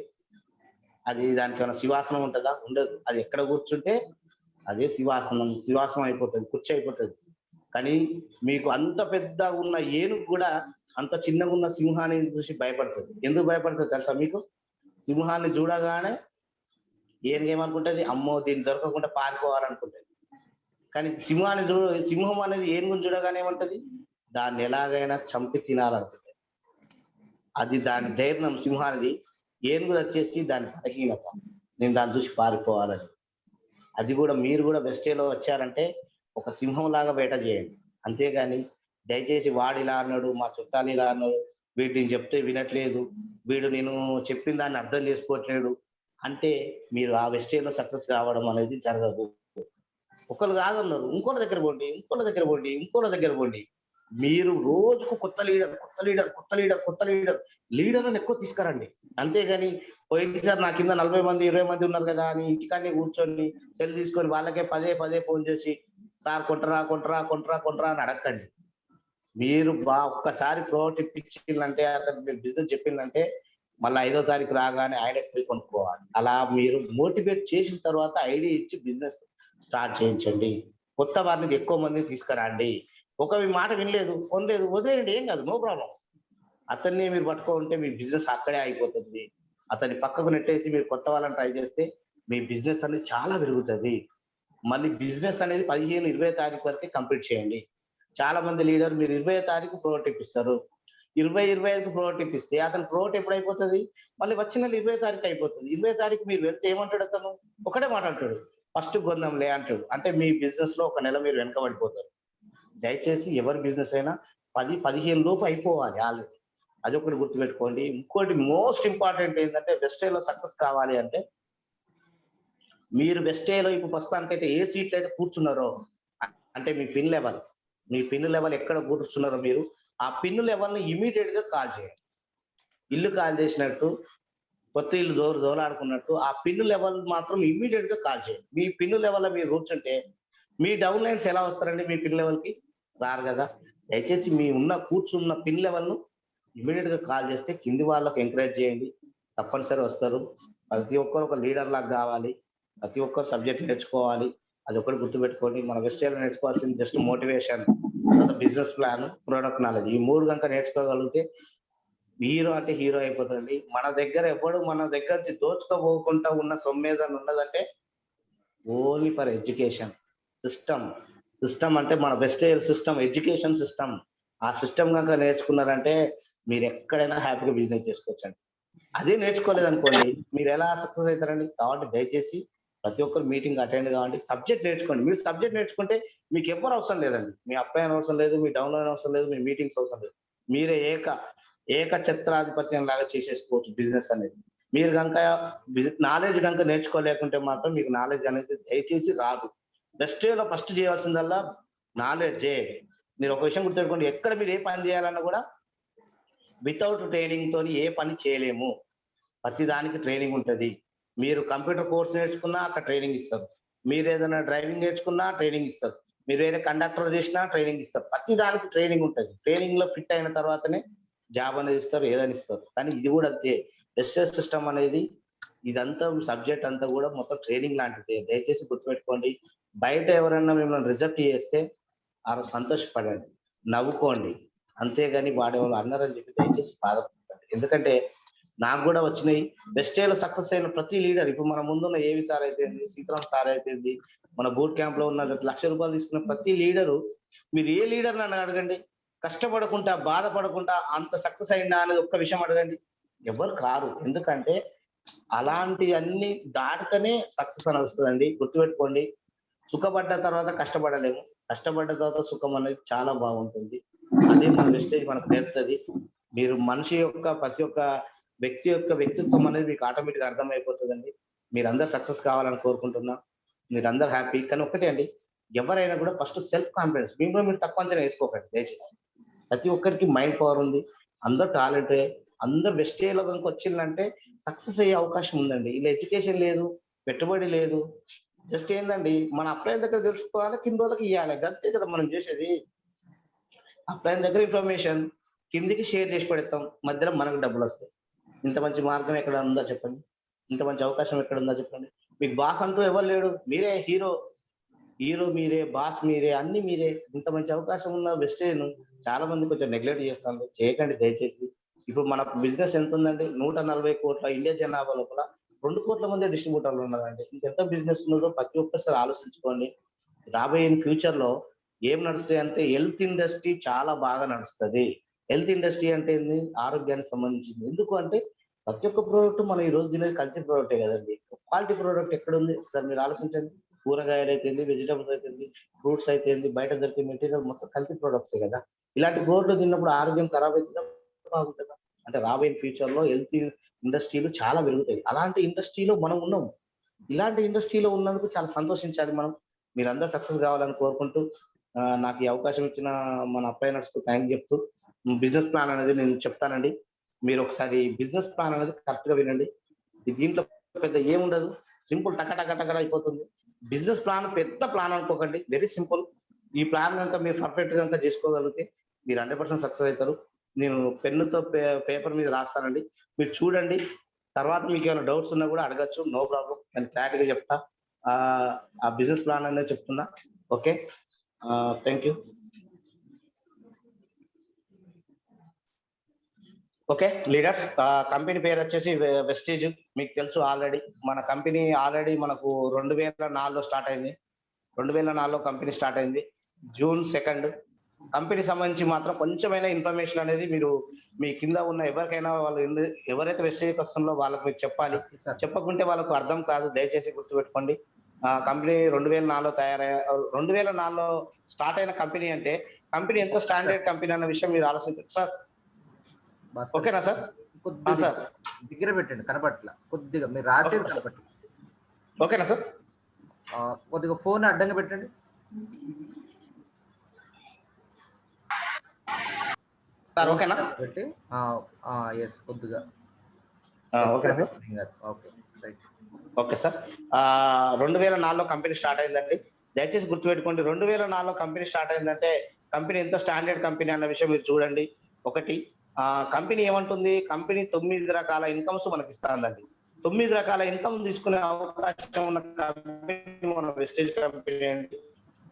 అది దానికేమైనా శివాసనం ఉంటదా? ఉండదు. అది ఎక్కడ కూర్చుంటే అదే శివాసనం. శివాసనం అయిపోతది. కుర్చీ అయిపోతది. కానీ మీకు అంత పెద్దగున్న ఏనుగు గూడా అంత చిన్నగున్న సింహాన్ని చూసి భయపడతది. ఎందుకు భయపడతదో తెలుసా మీకు? సింహాన్ని చూడగానే ఏనుగేమనుకుంటది? అమ్మో! దీన్ని దొరకకుండా పారిపోవాలనుకుంటది. కానీ సింహం అనేది ఏనుగుని చూడగానే ఏమంటది? దాన్ని ఎలాగైనా చంపి తినాలనుకుంటది. అది దాని ధైర్యం సింహానిది. ఏనుగుదొచ్చేసి దాని బలహీనత. నేను దాన్ని చూసి పారిపోవాలని. అది గూడా మీరు గూడా వెస్టేలో వచ్చారంటే ఒక సింహంలాగా వేట చేయండి. అంతేగాని దయచేసి వాడిలా అన్నాడు, మా చుట్టాలు ఇలా అన్నారు, వీడు నేను చెప్తే వినట్లేదు, వీడు నేను చెప్పిన దాన్ని అర్థం చేసుకోవట్లేడు అంటే మీరు ఆ వెస్టేలో సక్సెస్ కావడం అనేది జరగదు. ఒకళ్ళు కాదన్నారు. ఇంకోళ్ళ దగ్గర పోండి, ఇంకోళ్ళ దగ్గర పోండి, ఇంకోళ్ళ దగ్గర పోండి. మీరు రోజుకు కొత్త లీడర్, కొత్త లీడర్, కొత్త లీడర్, కొత్త లీడర్, లీడర్‌లను ఎక్కువ తీసుకురండి. అంతేగాని పోయినసారి నా కింద 40 మంది, 20 మంది ఉన్నారు కదా! అని ఇంటికాడనే కూర్చొని సెల్ తీసుకొని వాళ్ళకే పదే పదే ఫోన్ చేసి సార్ కొంటరా, కొంటరా, కొంటరా, కొంటరా అని అడగకండి. మీరు ఒక్కసారి ప్రోడక్ట్ ఇప్పించిందంటే అతనికి మీరు బిజినెస్ చెప్పిందంటే మళ్ళా 5వ తారీఖు రాగానే ఆయనకి పోయి కొనుక్కోవాలి. అలా మీరు మోటివేట్ చేసిన తర్వాత ఐడియా ఇచ్చి బిజినెస్ స్టార్ట్ చేయించండి. కొత్త వారిని ఎక్కువ మందిని తీసుకురండి. మీ మాట వినలేదు, కొనలేదు వదిలేయండి. ఏం కాదు. No problem. అతన్ని మీరు పట్టుకుంటే మీ బిజినెస్ అక్కడే అయిపోతుంది. అతన్ని పక్కకు నెట్టేసి మీరు కొత్త వాళ్ళని ట్రై చేస్తే మీ బిజినెస్ అనేది చాలా పెరుగుతది. మళ్ళీ బిజినెస్ అనేది 15, 20 తారీఖు వరకే కంప్లీట్ చేయండి. చాలా మంది లీడర్ మీరు 20 తారీఖు ప్రోడక్ట్ ఇప్పిస్తారు. 20, 25కి ప్రోడక్ట్ ఇప్పిస్తే అతని ప్రోడక్ట్ ఎప్పుడైపోతది? మళ్ళీ వచ్చే నెల 20 తారీఖు అయిపోతది. 20 తారీఖు మీరు వెళ్తే ఏమంటాడు అతను? ఒకటే మాట అంటాడు. ఫస్ట్ కొందాంలే అంటాడు. అంటే మీ బిజినెస్‌లో ఒక నెల మీరు వెనకబడిపోతారు. దయచేసి ఎవరి బిజినెస్ అయినా 10, 15 లోపు అయిపోవాలి ఆల్రెడీ. అదొకటి గుర్తుపెట్టుకోండి. ఇంకోటి మోస్ట్ ఇంపార్టెంట్ ఏంటంటే వెస్టేలో సక్సెస్ కావాలి అంటే మీరు వెస్టేలో ఇప్పుడు ప్రస్తుతానికైతే ఏ సీట్‌లో అయితే కూర్చున్నారో అంటే మీ పిన్ లెవెల్ ఎక్కడ కూర్చున్నారో మీరు ఆ పిన్ లెవెల్‌ని ఇమ్మీడియేట్‌గా కాల్ చేయండి. ఇల్లు కాల్ చేసినట్టు కొత్త ఇల్లు దోలాడుకున్నట్టు ఆ పిన్ లెవెల్ మాత్రం ఇమ్మీడియేట్‌గా కాల్ చేయండి. మీ పిన్ లెవెల్‌లో మీరు కూర్చుంటే మీ డౌన్ లైన్స్ ఎలా వస్తారండి మీ పిన్ లెవెల్కి? రారు కదా. దయచేసి మీ కూర్చున్న పిన్ లెవెల్ను ఇమీడియట్ గా కాల్ చేస్తే కింది వాళ్ళకి ఎంకరేజ్ చేయండి, తప్పనిసరి వస్తారు. ప్రతి ఒక్కరు ఒక లీడర్ లాగా కావాలి, ప్రతి ఒక్కరు సబ్జెక్ట్ నేర్చుకోవాలి. అది ఒకటి గుర్తుపెట్టుకోండి. మన వెస్టేజ్ నేర్చుకోవాల్సింది just motivation, business plan, product knowledge. ఈ 3 గనుక నేర్చుకోగలిగితే హీరో అంటే హీరో అయిపోతాడండి. మన దగ్గర మన దగ్గర నుంచి దోచుకోపోకుండా ఉన్న సొమ్మేదన ఉన్నదంటే only for education system. System అంటే మన వెస్టేజ్ సిస్టమ్, ఎడ్యుకేషన్ సిస్టమ్. ఆ సిస్టమ్ కనుక నేర్చుకున్నారంటే మీరు ఎక్కడైనా హ్యాపీగా బిజినెస్ చేసుకోవచ్చండి. అదే నేర్చుకోలేదనుకోండి మీరు ఎలా సక్సెస్ అవుతారండి? కాబట్టి దయచేసి ప్రతి ఒక్కరు మీటింగ్ అటెండ్ కావండి, సబ్జెక్ట్ నేర్చుకోండి. మీరు సబ్జెక్ట్ నేర్చుకుంటే మీకు ఎవరు అవసరం లేదండి. మీ అప్లై అవసరం లేదు, మీ డౌన్లోడ్ అవసరం లేదు, మీ మీటింగ్స్ అవసరం లేదు. మీరే ఏక ఛత్రాధిపత్యం లాగా చేసేసుకోవచ్చు బిజినెస్ అనేది. మీరు కనుక నాలెడ్జ్ కనుక నేర్చుకోలేకుంటే మాత్రం మీకు నాలెడ్జ్ అనేది దయచేసి రాదు. బెస్ట్ వేలో ఫస్ట్ చేయాల్సిందల్లా నాలెడ్జే. మీరు ఒక విషయం గుర్తుపెట్టుకోండి, ఎక్కడ మీరు ఏ పని చేయాలన్నా కూడా వితౌట్ ట్రైనింగ్ తోని ఏ పని చేయలేము. ప్రతి దానికి ట్రైనింగ్ ఉంటుంది. మీరు కంప్యూటర్ కోర్స్ నేర్చుకున్నా అక్కడ ట్రైనింగ్ ఇస్తారు. మీరు ఏదైనా డ్రైవింగ్ నేర్చుకున్నా ట్రైనింగ్ ఇస్తారు. మీరు ఏదైనా కండక్టర్ చేసినా ట్రైనింగ్ ఇస్తారు. ప్రతి దానికి ట్రైనింగ్ ఉంటుంది. ట్రైనింగ్ లో ఫిట్ అయిన తర్వాతనే జాబ్ అనేది ఇస్తారు, ఏదైనా ఇస్తారు. కానీ ఇది కూడా అంతే. ఎస్ఎస్ సిస్టమ్ అనేది ఇదంతా సబ్జెక్ట్ అంతా కూడా మొత్తం ట్రైనింగ్ లాంటిది. దయచేసి గుర్తుపెట్టుకోండి. బయట ఎవరైనా మిమ్మల్ని రిజెక్ట్ చేస్తే ఆ రోజు సంతోషపడండి, నవ్వుకోండి. అంతేగాని వాడేవాళ్ళు అన్నారని చెప్పి దయచేసి బాధపడకండి. ఎందుకంటే నాకు కూడా వచ్చినాయి. వెస్టేలో సక్సెస్ అయిన ప్రతి లీడర్, ఇప్పుడు మన ముందున్న ఏవి సార్ అయితే, సీతారాం సార్ అయితే, మన బూట్ క్యాంప్ లో ఉన్న ₹1,00,000 తీసుకున్న ప్రతి లీడరు, మీరు ఏ లీడర్ నన్ను అడగండి, కష్టపడకుండా బాధపడకుండా అంత సక్సెస్ అయిందా అనేది ఒక్క విషయం అడగండి. ఎవరు కారు. ఎందుకంటే అలాంటి అన్ని దాటితేనే సక్సెస్ అని వస్తుందండి. గుర్తుపెట్టుకోండి. సుఖపడ్డ తర్వాత కష్టపడలేము, కష్టపడ్డ తర్వాత సుఖం అనేది చాలా బాగుంటుంది. అదే మన వెస్టేజ్ మనకు నేర్పుతుంది. మీరు మనిషి యొక్క ప్రతి ఒక్క వ్యక్తి యొక్క వ్యక్తిత్వం అనేది మీకు ఆటోమేటిక్ అర్థమైపోతుందండి. మీరందరూ సక్సెస్ కావాలని కోరుకుంటున్నా. మీరందరూ హ్యాపీ. కానీ ఒక్కటే అండి, ఎవరైనా కూడా ఫస్ట్ సెల్ఫ్ కాన్ఫిడెన్స్, మీరు మీరు తక్కువ అంచనా వేసుకోకండి దయచేసి. ప్రతి ఒక్కరికి మైండ్ పవర్ ఉంది, అందరు టాలెంటే, అందరు వెస్టేజ్లో కనుక వచ్చిందంటే సక్సెస్ అయ్యే అవకాశం ఉందండి. ఇలా ఎడ్యుకేషన్ లేదు, పెట్టుబడి లేదు. జస్ట్ ఏందండి, మన అప్లై దగ్గర తెలుసుకోవాలి, కింద వాళ్ళకి ఇవ్వాలి, అంతే కదా మనం చేసేది. అప్లై దగ్గర ఇన్ఫర్మేషన్ కిందికి షేర్ చేసి పెడతాం, మధ్యలో మనకు డబ్బులు వస్తాయి. ఇంత మంచి మార్గం ఎక్కడ ఉందో చెప్పండి, ఇంత మంచి అవకాశం ఎక్కడ ఉందో చెప్పండి. మీకు బాస్ అంటూ ఎవరు లేడు, మీరే హీరో. హీరో మీరే, బాస్ మీరే, అన్ని మీరే. ఇంత మంచి అవకాశం ఉన్న వెస్టేజ్ చాలా మంది కొంచెం నెగ్లెక్ట్ చేస్తారు. చేయకండి దయచేసి. ఇప్పుడు మన బిజినెస్ ఎంత ఉందండి? 140 కోట్ల ఇండియా జనాభా లోపల 2 కోట్ల మంది డిస్ట్రిబ్యూటర్లు ఉన్నారండి. ఇంకెంత బిజినెస్ ఉన్నదో ప్రతి ఒక్కసారి ఆలోచించుకోండి. రాబోయే ఫ్యూచర్ లో ఏం నడుస్తాయి అంటే హెల్త్ ఇండస్ట్రీ చాలా బాగా నడుస్తుంది. హెల్త్ ఇండస్ట్రీ అంటే ఏంది? ఆరోగ్యానికి సంబంధించింది. ఎందుకు అంటే ప్రతి ఒక్క ప్రోడక్ట్ మనం ఈ రోజు తినేది కల్తీ ప్రోడక్టే కదండి. క్వాలిటీ ప్రోడక్ట్ ఎక్కడుంది ఒకసారి మీరు ఆలోచించండి. కూరగాయలు అయితేంది, వెజిటబుల్స్ అయితేంది, ఫ్రూట్స్ అయితేంది, బయట దొరికే మెటీరియల్ మొత్తం కల్తీ ప్రోడక్ట్సే కదా. ఇలాంటి ప్రోడక్ట్లు తిన్నప్పుడు ఆరోగ్యం ఖరాబ్ అవుతుందా, బాగుంటుందా? అంటే రాబోయే ఫ్యూచర్ లో హెల్త్ ఇండస్ట్రీలు చాలా పెరుగుతాయి. అలాంటి ఇండస్ట్రీలో మనం ఉన్నాం. ఇలాంటి ఇండస్ట్రీలో ఉన్నందుకు చాలా సంతోషించాలి మనం. మీరందరూ సక్సెస్ కావాలని కోరుకుంటూ నాకు ఈ అవకాశం ఇచ్చిన మన అప్లైనర్స్ కు థ్యాంక్ చెప్తూ, బిజినెస్ ప్లాన్ అనేది నేను చెప్తానండి. మీరు ఒకసారి బిజినెస్ ప్లాన్ అనేది కరెక్ట్ గా వినండి. దీంట్లో పెద్ద ఏముండదు, సింపుల్ టక టక టక అయిపోతుంది. బిజినెస్ ప్లాన్ పెద్ద ప్లాన్ అనుకోకండి, వెరీ సింపుల్. ఈ ప్లాన్ కనుక మీరు పర్ఫెక్ట్ గా చేసుకోగలిగితే మీరు 100% సక్సెస్ అవుతారు. నేను పెన్నుతో పేపర్ మీద రాస్తానండి, మీరు చూడండి. తర్వాత మీకు ఏమైనా డౌట్స్ ఉన్నా కూడా అడగచ్చు, నో ప్రాబ్లం. నేను క్లారిటీగా చెప్తా. ఆ బిజినెస్ ప్లాన్ అనేది చెప్తున్నా. Okay, thank you. Okay leaders, company పేరు వచ్చేసి వెస్టేజ్. మీకు తెలుసు ఆల్రెడీ. మన కంపెనీ ఆల్రెడీ మనకు 2004లో స్టార్ట్ అయింది. 2004లో కంపెనీ స్టార్ట్ అయింది, June 2. కంపెనీ సంబంధించి మాత్రం కొంచెమైనా ఇన్ఫర్మేషన్ అనేది మీరు మీ కింద ఉన్న ఎవరికైనా ఎవరైతే వెస్టేజ్కి వస్తుందో వాళ్ళకి మీరు చెప్పాలి. చెప్పకుంటే వాళ్ళకు అర్థం కాదు. దయచేసి గుర్తుపెట్టుకోండి. కంపెనీ 2004లో 2004లో స్టార్ట్ అయిన కంపెనీ అంటే కంపెనీ ఎంత స్టాండర్డ్ కంపెనీ అన్న విషయం మీరు ఆలోచించండి సార్. ఓకేనా సార్? కొద్దిగా దగ్గర పెట్టండి, కనపట్ల కొద్దిగా మీరు రాసేది కనపట్ల. ఓకేనా సార్? కొద్దిగా ఫోన్ అడ్డంగా పెట్టండి. సార్ ఓకేనా? పెట్టి ఎస్ కొద్దిగా ఓకేనా sir? Okay right. Okay sir. 2004లో కంపెనీ స్టార్ట్ అయిందండి. దయచేసి గుర్తుపెట్టుకోండి. 2004లో కంపెనీ స్టార్ట్ అయిందంటే కంపెనీ ఎంత స్టాండర్డ్ కంపెనీ అన్న విషయం మీరు చూడండి. ఒకటి కంపెనీ ఏమంటుంది? కంపెనీ 9 రకాల ఇన్కమ్స్ మనకిస్తాందండి. 9 రకాల ఇన్కమ్ తీసుకునే అవకాశం ఉన్న కంపెనీ మన వెస్టేజ్ కంపెనీ అండి.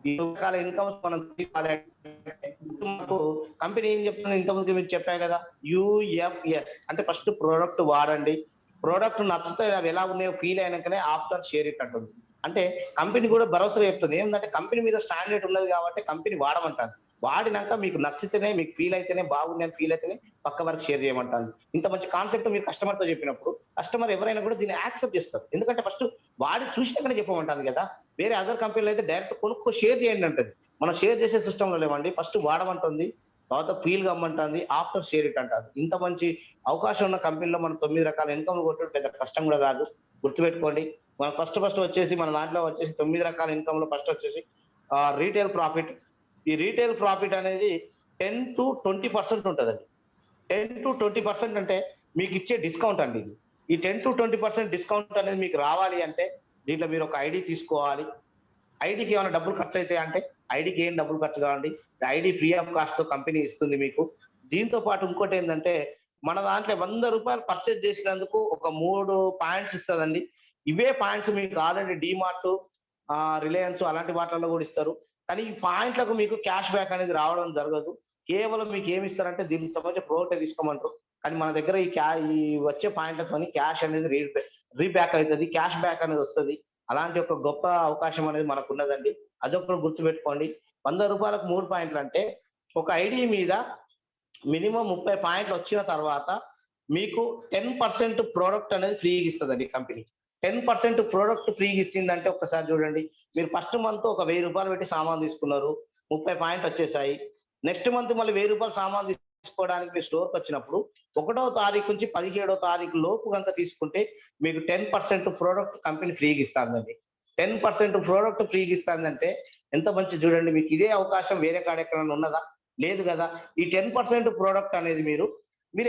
ఈ రకాల ఇన్కమ్స్ మనం తీసుకోవాలంటే మనకు కంపెనీ ఏం చెప్తుంది? ఇంతకుముందు మీకు చెప్పా కదా! యూఎఫ్ఎస్ అంటే ఫస్ట్ ప్రొడక్ట్ వాడండి. ప్రొడక్ట్ నచ్చితే అవి ఎలా ఉన్నాయో ఫీల్ అయినాకనే ఆఫ్టర్ షేర్ ఇట్ అంటుంది. అంటే కంపెనీ కూడా భరోసాగా చెప్తుంది. ఏందంటే కంపెనీ మీద స్టాండర్డ్ ఉన్నది కాబట్టి కంపెనీ వాడమంటాను. వాడినాక మీకు నచ్చితేనే, మీకు ఫీల్ అయితేనే, బాగుంది అని ఫీల్ అయితేనే పక్క వరకు షేర్ చేయమంటాను. ఇంత మంచి కాన్సెప్ట్ మీరు కస్టమర్‌తో చెప్పినప్పుడు కస్టమర్ ఎవరైనా కూడా దీన్ని యాక్సెప్ట్ చేస్తారు. ఎందుకంటే ఫస్ట్ వాడి చూసినాకనే చెప్పమంటాను కదా! వేరే అదర్ కంపెనీలో అయితే డైరెక్ట్ కొనుక్కో షేర్ చేయండి అంటది. మనం షేర్ చేసే సిస్టమ్‌లో లేమండి. ఫస్ట్ వాడమంటుంది. తర్వాత ఫీల్ కమ్మంటుంది. ఆఫ్టర్ షేర్ ఇట్ అంటారు. ఇంత మంచి అవకాశం ఉన్న కంపెనీలో మనం 9 రకాల ఇన్కమ్‌లు కొట్టడం పెద్ద కష్టం కూడా కాదు. గుర్తుపెట్టుకోండి. మనం ఫస్ట్ వచ్చేసి మన దాంట్లో వచ్చేసి 9 రకాల ఇన్కమ్‌లో ఫస్ట్ వచ్చేసి రీటైల్ ప్రాఫిట్. ఈ రీటైల్ ప్రాఫిట్ అనేది 10-20% ఉంటదండి. 10-20% అంటే మీకిచ్చే డిస్కౌంట్ అండి ఇది. ఈ 10-20% డిస్కౌంట్ అనేది మీకు రావాలి అంటే దీంట్లో మీరు ఒక ఐడీ తీసుకోవాలి. ఐడీకి ఏమైనా డబ్బులు ఖర్చయితాయా అంటే ఐడీకి ఏం డబ్బులు ఖర్చు కావండి. ఐడీ ఫ్రీ ఆఫ్ కాస్ట్‌తో కంపెనీ ఇస్తుంది మీకు. దీంతో పాటు ఇంకోటేందంటే మన దాంట్లో రూ. 100 పర్చేజ్ చేసినందుకు ఒక 3 పాయింట్స్ ఇస్తదండి. ఇవే పాయింట్స్ మీకు ఆల్రెడీ డీమార్ట్, రిలయన్స్ అలాంటి వాటిల్లో కూడా ఇస్తారు. కానీ ఈ పాయింట్లకు మీకు క్యాష్ బ్యాక్ అనేది రావడం జరగదు. కేవలం మీకు ఏమి ఇస్తారంటే దీనికి సంబంధించిన ప్రోడక్టే తీసుకోమంటారు. కానీ మన దగ్గర ఈ వచ్చే పాయింట్లతోని క్యాష్ అనేది రీబ్యాక్ అయితది. క్యాష్ బ్యాక్ అనేది వస్తది. అలాంటి ఒక గొప్ప అవకాశం అనేది మనకున్నదండి. అదొక్కటి గుర్తుపెట్టుకోండి. రూ. 100కు 3 పాయింట్లంటే ఒక ఐడీ మీద మినిమమ్ 30 పాయింట్లు వచ్చిన తర్వాత మీకు 10% ప్రొడక్ట్ అనేది ఫ్రీగా ఇస్తదండి కంపెనీ. 10% ప్రొడక్ట్ ఫ్రీగా ఇచ్చిందంటే ఒక్కసారి చూడండి. మీరు ఫస్ట్ మంత్ ఒక రూ. 1000 పెట్టి సామాను తీసుకున్నారు. 30 పాయింట్లు వచ్చేసాయి. నెక్స్ట్ మంత్ మళ్ళీ రూ. 1000 సామాను తీసుకోవడానికి మీరు స్టోర్‌కి వచ్చినప్పుడు 1వ తారీఖు నుంచి 17వ తారీఖు లోపు గనుక తీసుకుంటే మీకు 10% ప్రొడక్ట్ కంపెనీ ఫ్రీగా ఇస్తాందండి. 10% ప్రొడక్ట్ ఫ్రీగా ఇస్తాందంటే ఎంత మంచిది చూడండి. మీకు ఇదే అవకాశం వేరే కాడ ఎక్కడైనా ఉన్నదా? లేదు కదా! ఈ 10% ప్రొడక్ట్ అనేది మీరు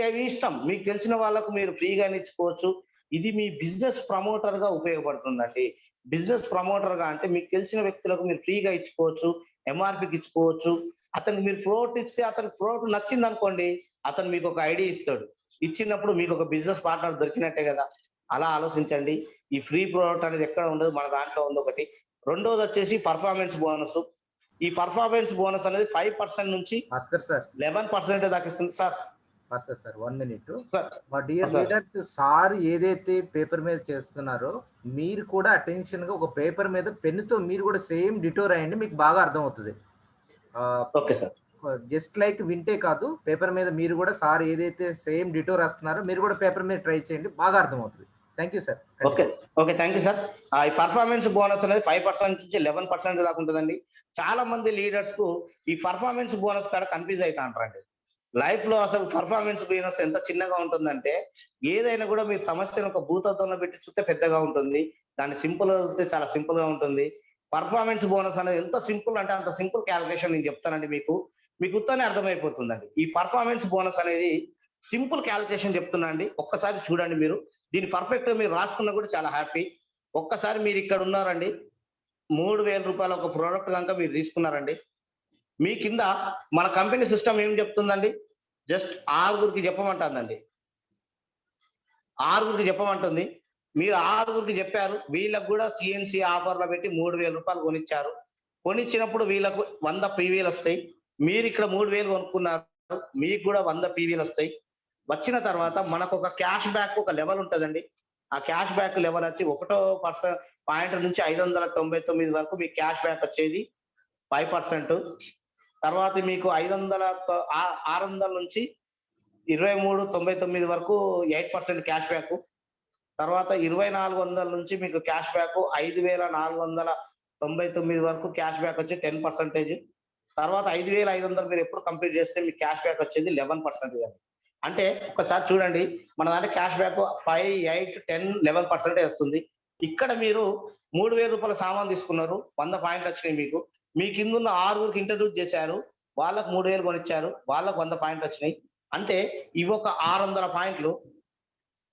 అవి ఇష్టం. మీకు తెలిసిన వాళ్ళకు మీరు ఫ్రీగానే ఇచ్చుకోవచ్చు. ఇది మీ బిజినెస్ ప్రమోటర్‌గా ఉపయోగపడుతుందండి. బిజినెస్ ప్రమోటర్‌గా అంటే మీకు తెలిసిన వ్యక్తులకు మీరు ఫ్రీగా ఇచ్చుకోవచ్చు. ఎంఆర్‌పీకి ఇచ్చుకోవచ్చు. అతనికి మీరు ప్రోడక్ట్ ఇస్తే అతనికి ప్రోడక్ట్ నచ్చిందనుకోండి, అతను మీకు ఒక ఐడీ ఇస్తాడు. ఇచ్చినప్పుడు మీకు ఒక బిజినెస్ పార్ట్నర్ దొరికినట్టే కదా! అలా ఆలోచించండి. ఈ ఫ్రీ ప్రోడక్ట్ అనేది ఎక్కడ ఉండదు. మన దాంట్లో ఉంది ఒకటి. రెండోదొచ్చేసి పెర్ఫార్మన్స్ బోనస్. ఈ పెర్ఫార్మన్స్ బోనస్ అనేది 5% నుంచి భాస్కర్ సార్ 11% దాకా ఇస్తుంది. Sir Bhaskar sir 1 minute. Sir మా డియర్ సార్ లీడర్స్, సార్ ఏదైతే పేపర్ మీద చేస్తున్నారో మీరు కూడా అటెన్షన్ గా ఒక పేపర్ మీద పెన్నుతో మీరు కూడా సేమ్ డిటో రాయండి, మీకు బాగా అర్థమవుతుంది. Okay sir. జస్ట్ లైక్ వింటే కాదు, పేపర్ మీద మీరు కూడా సార్ ఏదైతే సేమ్ డిటో రాస్తున్నారో మీరు కూడా పేపర్ మీద ట్రై చేయండి, బాగా అర్థమవుతుంది. Thank you sir. Okay. Okay. Thank you sir. ఈ పెర్ఫార్మన్స్ బోనస్ అనేది 5% నుంచి 11% దాకా ఉంటదండి. చాలా మంది లీడర్స్‌కు ఈ పెర్ఫార్మన్స్ బోనస్ కాడ కన్‌ఫ్యూజ్ అయితా ఉంటారండి. లైఫ్‌లో అసలు పెర్ఫార్మన్స్ బోనస్ ఎంత చిన్నగా ఉంటుందంటే, ఏదైనా కూడా మీరు సమస్యను ఒక భూతద్దంలో పెట్టి చూస్తే పెద్దగా ఉంటుంది. దాన్ని సింపుల్‌గా చూస్తే చాలా సింపుల్‌గా ఉంటుంది. పెర్ఫార్మన్స్ బోనస్ అనేది ఎంత సింపుల్ అంటే అంత సింపుల్ కాలిక్యులేషన్ నేను చెప్తానండి మీకు. మీకు ఉత్తనే అర్థమైపోతుందండి. ఈ పెర్ఫార్మన్స్ బోనస్ అనేది సింపుల్ కాలిక్యులేషన్ చెప్తున్నా అండి. ఒక్కసారి చూడండి మీరు. దీన్ని పర్ఫెక్ట్‌గా మీరు రాసుకున్నా కూడా చాలా హ్యాపీ. ఒక్కసారి మీరు ఇక్కడ ఉన్నారండి. రూ. 3000 ఒక ప్రొడక్ట్ గనుక మీరు తీసుకున్నారండి. మీ కింద మన కంపెనీ సిస్టమ్ ఏం చెప్తుందండి? జస్ట్ ఆరుగురికి చెప్పమంటాందండి. ఆరుగురికి చెప్పమంటుంది. మీరు ఆరుగురికి చెప్పారు. వీళ్ళకి కూడా సీఎన్సీ ఆఫర్‌లో పెట్టి రూ. 3000 కొనిచ్చారు. కొనిచ్చినప్పుడు వీళ్ళకు 100 పీవీలొస్తాయి. మీరిక్కడ 3000 కొనుక్కున్నారు. మీకు కూడా 100 పీవీలొస్తాయి. వచ్చిన తర్వాత మనకొక క్యాష్ బ్యాక్ ఒక లెవెల్ ఉంటదండి. ఆ క్యాష్ బ్యాక్ లెవెల్ వచ్చి ఒకటో పాయింట్ నుంచి 599 వరకు మీకు క్యాష్ బ్యాక్ వచ్చేది 5%. తర్వాత మీకు 600 నుంచి 2399 వరకు 8% క్యాష్ బ్యాక్. తర్వాత 2400 నుంచి మీకు క్యాష్ బ్యాక్ 5499 వరకు క్యాష్ బ్యాక్ వచ్చి 10%. తర్వాత 5500 మీరు ఎప్పుడు కంప్లీట్ చేస్తే మీకు క్యాష్ బ్యాక్ వచ్చేది 11% అండి. అంటే ఒక్కసారి చూడండి మన దాంట్లో క్యాష్ బ్యాక్ 5, 8, 10, 11% వస్తుంది. ఇక్కడ మీరు రూ. 3000 సామాను తీసుకున్నారు. 100 పాయింట్లు వచ్చినాయి మీకు. మీ కిందున్న ఆరుగురికి ఇంట్రడ్యూస్ చేశారు. వాళ్ళకి 3000 కొనిచ్చారు. వాళ్ళకి 100 పాయింట్లు వచ్చినాయి. అంటే ఇవి ఒక 600 పాయింట్లు.